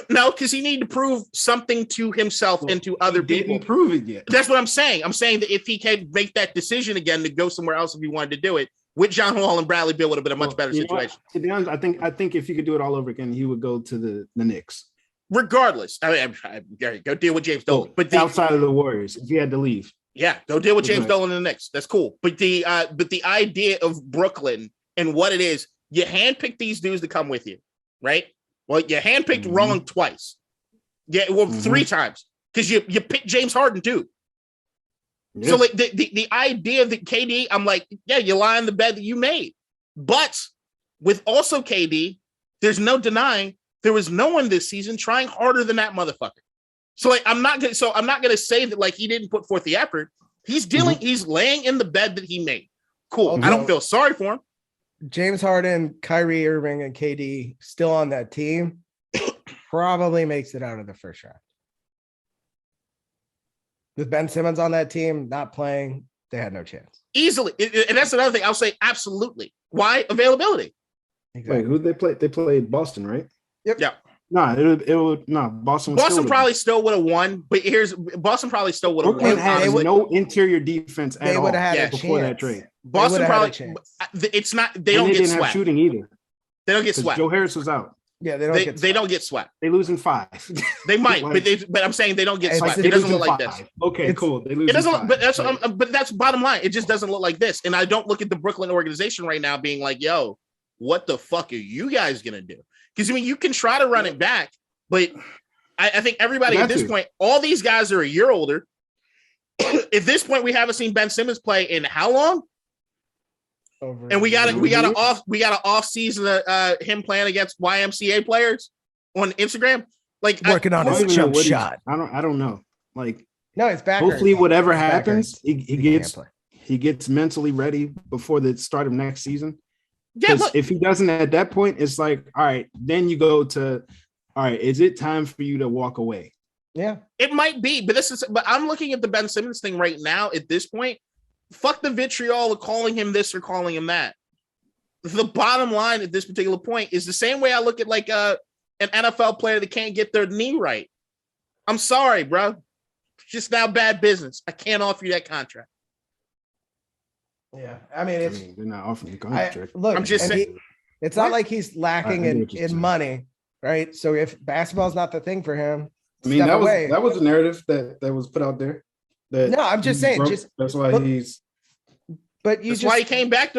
no, because he needed to prove something to himself and to other people. Didn't prove it yet. That's what I'm saying. I'm saying that if he can make that decision again to go somewhere else if he wanted to do it, with John Wall and Bradley Beal would have been a much better situation. To be honest, I think if he could do it all over again, he would go to the Knicks. Regardless, I mean, go deal with James Dolan. But outside of the Warriors, if he had to leave, yeah, go deal with James Dolan and the Knicks. That's cool. But the idea of Brooklyn and what it is, you handpicked these dudes to come with you, right? Well, you handpicked wrong twice. Yeah, well, 3 times because you picked James Harden too. Yeah. So like the idea that KD, I'm like, yeah, you lie in the bed that you made. But with also KD, there's no denying there was no one this season trying harder than that motherfucker. So like I'm not gonna say that like he didn't put forth the effort. He's dealing, he's laying in the bed that he made. Cool. Also, I don't feel sorry for him. James Harden, Kyrie Irving, and KD still on that team probably makes it out of the first round. With Ben Simmons on that team, not playing, they had no chance. Easily. And that's another thing. I'll say absolutely. Why? Availability. Exactly. Wait, who they played? They played Boston, right? Yep. Yeah. Boston probably still would have won, but Boston probably still would have won. Has no interior defense at all. They would have had a before chance. That trade. Boston probably. It's not. They don't get didn't swept. Have shooting either. They don't get swept. Joe Harris was out. Yeah, they don't get swept. They lose in 5. They might, but I'm saying they don't get swept. It doesn't look like this. Okay, cool. They lose. It doesn't. But but that's bottom line. It just doesn't look like this. And I don't look at the Brooklyn organization right now being like, "Yo, what the fuck are you guys gonna do?" Because I mean, you can try to run it back, but I think everybody at this point, all these guys are a year older. At this point, we haven't seen Ben Simmons play in how long? And we got an off season him playing against YMCA players on Instagram, like working on his jump shot. I don't know. Like no, it's back. Hopefully, whatever happens, he gets mentally ready before the start of next season. Yeah, if he doesn't at that point, it's like, all right, then you go to, all right, is it time for you to walk away? Yeah, it might be, but I'm looking at the Ben Simmons thing right now at this point. Fuck the vitriol of calling him this or calling him that. The bottom line at this particular point is the same way I look at like an NFL player that can't get their knee right. I'm sorry, bro. It's just now bad business. I can't offer you that contract. Yeah, I mean, they're not offering a contract. Look, I'm just saying, it's not like he's lacking in money, right? So if basketball's not the thing for him, I mean, that was a narrative that was put out there. No, I'm just saying. That's why he's. But that's why he came back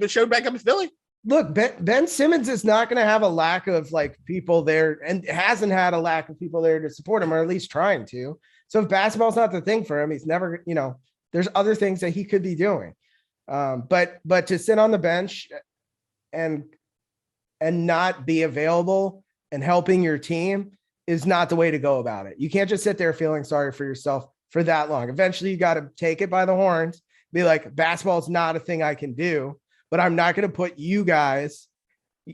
showed back up in Philly. Look, Ben Simmons is not going to have a lack of like people there, and hasn't had a lack of people there to support him, or at least trying to. So if basketball's not the thing for him, he's never, there's other things that he could be doing. But to sit on the bench and not be available and helping your team is not the way to go about it. You can't just sit there feeling sorry for yourself for that long. Eventually you got to take it by the horns be like, basketball is not a thing I can do, but I'm not going to put you guys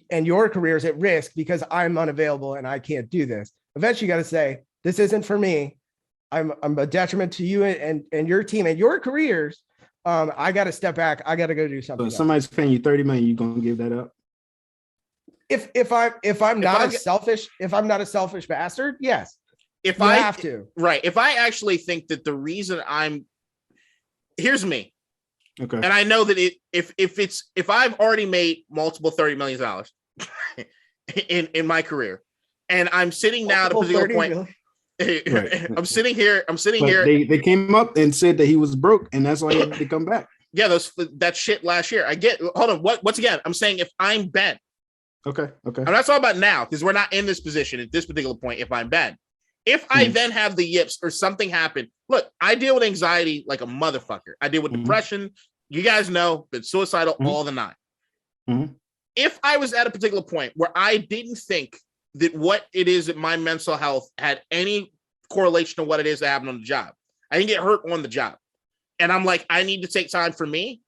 and your careers at risk because I'm unavailable and I can't do this. Eventually you got to say, this isn't for me. I'm a detriment to you and your team and your careers. I got to step back. I got to go do something. So if somebody's paying you $30 million, you gonna give that up? If I'm not a selfish bastard, yes. If you I have to, right. If I actually think that the reason here's me. Okay. And I know that if I've already made multiple $30 million in my career, and I'm sitting now at a particular point. Right. I'm sitting here. They came up and said that he was broke, and that's why he had to come back. Yeah, that shit last year. I get. Hold on. Once again, I'm saying if I'm Ben. Okay. I'm not talking about now because we're not in this position at this particular point. If I'm Ben, if I then have the yips or something happen, look, I deal with anxiety like a motherfucker. I deal with depression. You guys know, been suicidal all the night. If I was at a particular point where I didn't think that what it is that my mental health had any correlation to what it is that happened on the job, I didn't get hurt on the job. And I'm like, I need to take time for me.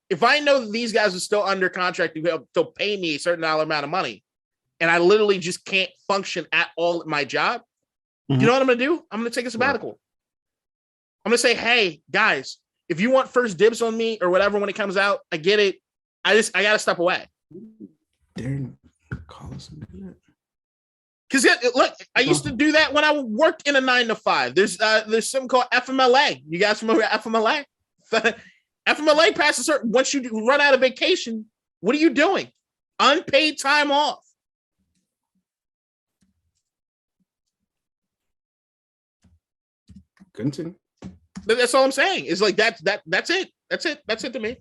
If I know that these guys are still under contract to pay me a certain dollar amount of money, and I literally just can't function at all at my job, you know what I'm going to do? I'm going to take a sabbatical. I'm going to say, hey, guys, if you want first dibs on me or whatever when it comes out, I get it. I got to step away. Darren, call us and do that. Because look, I used to do that when I worked in a 9 to 5. There's something called FMLA. You guys familiar with FMLA? FMLA passes certain. Once you run out of vacation, what are you doing? Unpaid time off. Continue. That's all I'm saying. It's like that's it. That's it to me.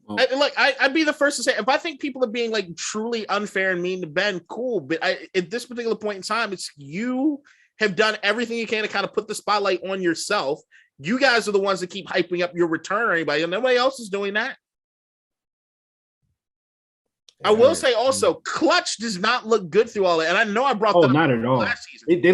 Well, I'd be the first to say, if I think people are being like truly unfair and mean to Ben, cool. But at this particular point in time, it's you have done everything you can to kind of put the spotlight on yourself. You guys are the ones that keep hyping up your return or anybody, and nobody else is doing that. I will say also, Clutch does not look good through all that. And I know I brought that up not at all. Last season. They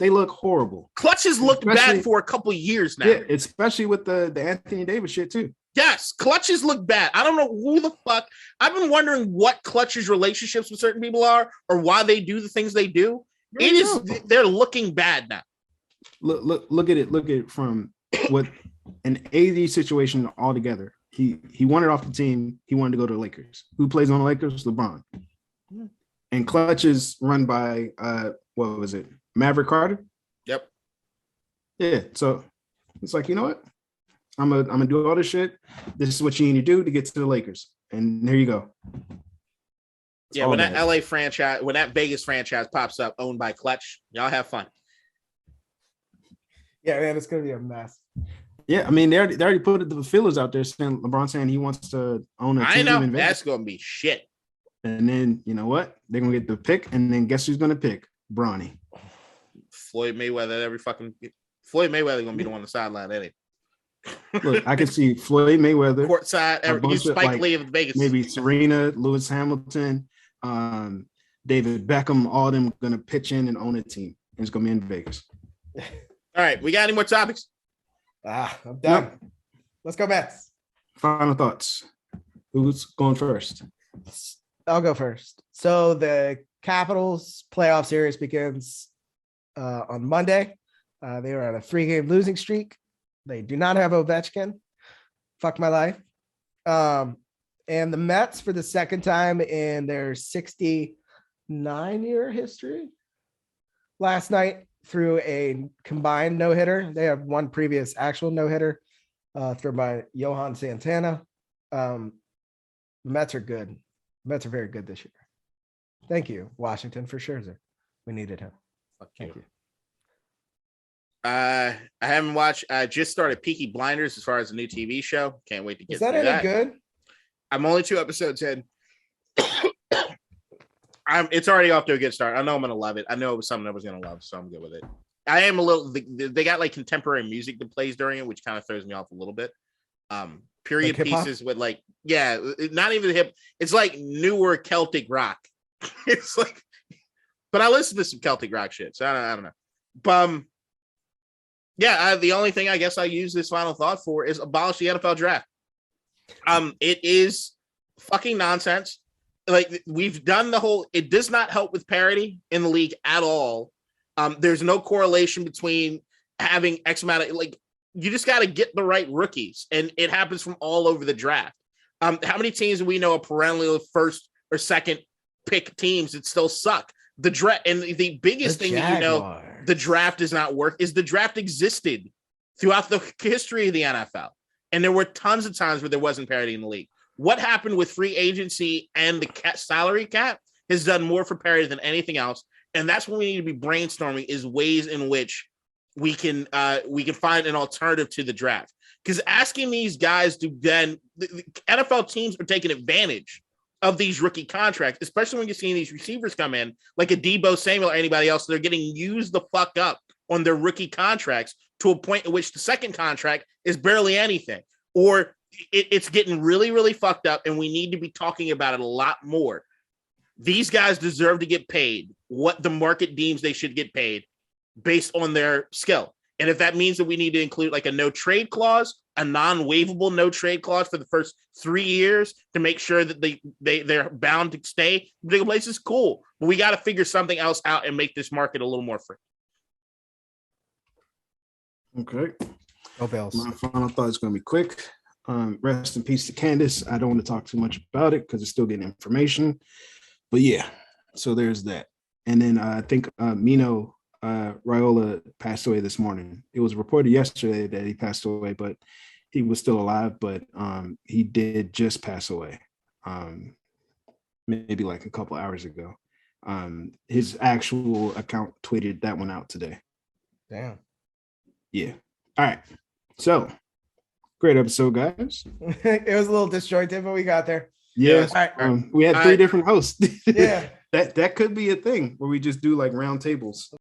look horrible. Clutch has looked bad for a couple of years now. Yeah, especially with the Anthony Davis shit too. Yes, Clutches look bad. I don't know who the fuck. I've been wondering what Clutch's relationships with certain people are or why they do the things they do. They're looking bad now. Look at it from what an AD situation altogether. He wanted off the team. He wanted to go to the Lakers. Who plays on the Lakers? LeBron. And Clutch is run by what was it? Maverick Carter? Yep. Yeah. So it's like, you know what? I'm gonna do all this shit. This is what you need to do to get to the Lakers. And there you go. Yeah, when that LA franchise, when that Vegas franchise pops up owned by Clutch, y'all have fun. Yeah, man, it's gonna be a mess. Yeah, I mean, they already put the feelers out there saying LeBron saying he wants to own a team. I know that's gonna be shit. And then you know what? They're gonna get the pick, and then guess who's gonna pick? Bronny. Floyd Mayweather gonna be the one on the sideline, ain't he? Look, I can see Floyd Mayweather courtside. He's Spike Lee of Vegas. Maybe Serena, Lewis Hamilton, David Beckham, all of them gonna pitch in and own a team. And it's gonna be in Vegas. All right, we got any more topics? I'm done. Yep. Let's go Mets. Final thoughts. Who's going first? I'll go first. So the Capitals playoff series begins on Monday. They were on a 3-game losing streak. They do not have Ovechkin. Fuck my life. And the Mets, for the second time in their 69-year history, last night threw a combined no-hitter. They have one previous actual no-hitter thrown by Johan Santana. The Mets are good. The Mets are very good this year. Thank you, Washington, for Scherzer. We needed him. Thank you. I haven't watched. I just started Peaky Blinders as far as a new TV show. Can't wait to get. Is that any good? I'm only 2 episodes in. It's already off to a good start. I know I'm gonna love it. I know it was something I was gonna love, so I'm good with it. I am a little. They got like contemporary music that plays during it, which kind of throws me off a little bit. Period like pieces with like, yeah, not even hip. It's like newer Celtic rock. It's like, but I listen to some Celtic rock shit, so I don't know. Yeah, the only thing I guess I use this final thought for is abolish the NFL draft. It is fucking nonsense. Like we've done the whole. It does not help with parity in the league at all. There's no correlation between having X amount of like. You just got to get the right rookies, and it happens from all over the draft. How many teams do we know are perennial first or second pick teams that still suck? The draft and the biggest thing that you know the draft does not work is the draft existed throughout the history of the NFL. And there were tons of times where there wasn't parity in the league. What happened with free agency and the salary cap has done more for parity than anything else. And that's what we need to be brainstorming is ways in which we can find an alternative to the draft. Because asking these guys to then the NFL teams are taking advantage of these rookie contracts, especially when you're seeing these receivers come in, like a Deebo Samuel or anybody else, they're getting used the fuck up on their rookie contracts to a point at which the second contract is barely anything, or it's getting really, really fucked up, and we need to be talking about it a lot more. These guys deserve to get paid what the market deems they should get paid based on their skill. And if that means that we need to include like a no trade clause, a non-waivable no trade clause for the first 3 years to make sure that they're bound to stay in big places, cool. But we got to figure something else out and make this market a little more free. Okay. Go Bills. My final thought is going to be quick. Rest in peace to Candace. I don't want to talk too much about it because it's still getting information. But yeah, so there's that. And then I think Mino Raiola passed away this morning. It was reported yesterday that he passed away, but he was still alive. But he did just pass away, maybe like a couple hours ago. His actual account tweeted that one out today. Damn. Yeah. All right. So great episode, guys. It was a little disjointed, but we got there. Yeah. Right. We had three different hosts. Yeah. That could be a thing where we just do like round tables.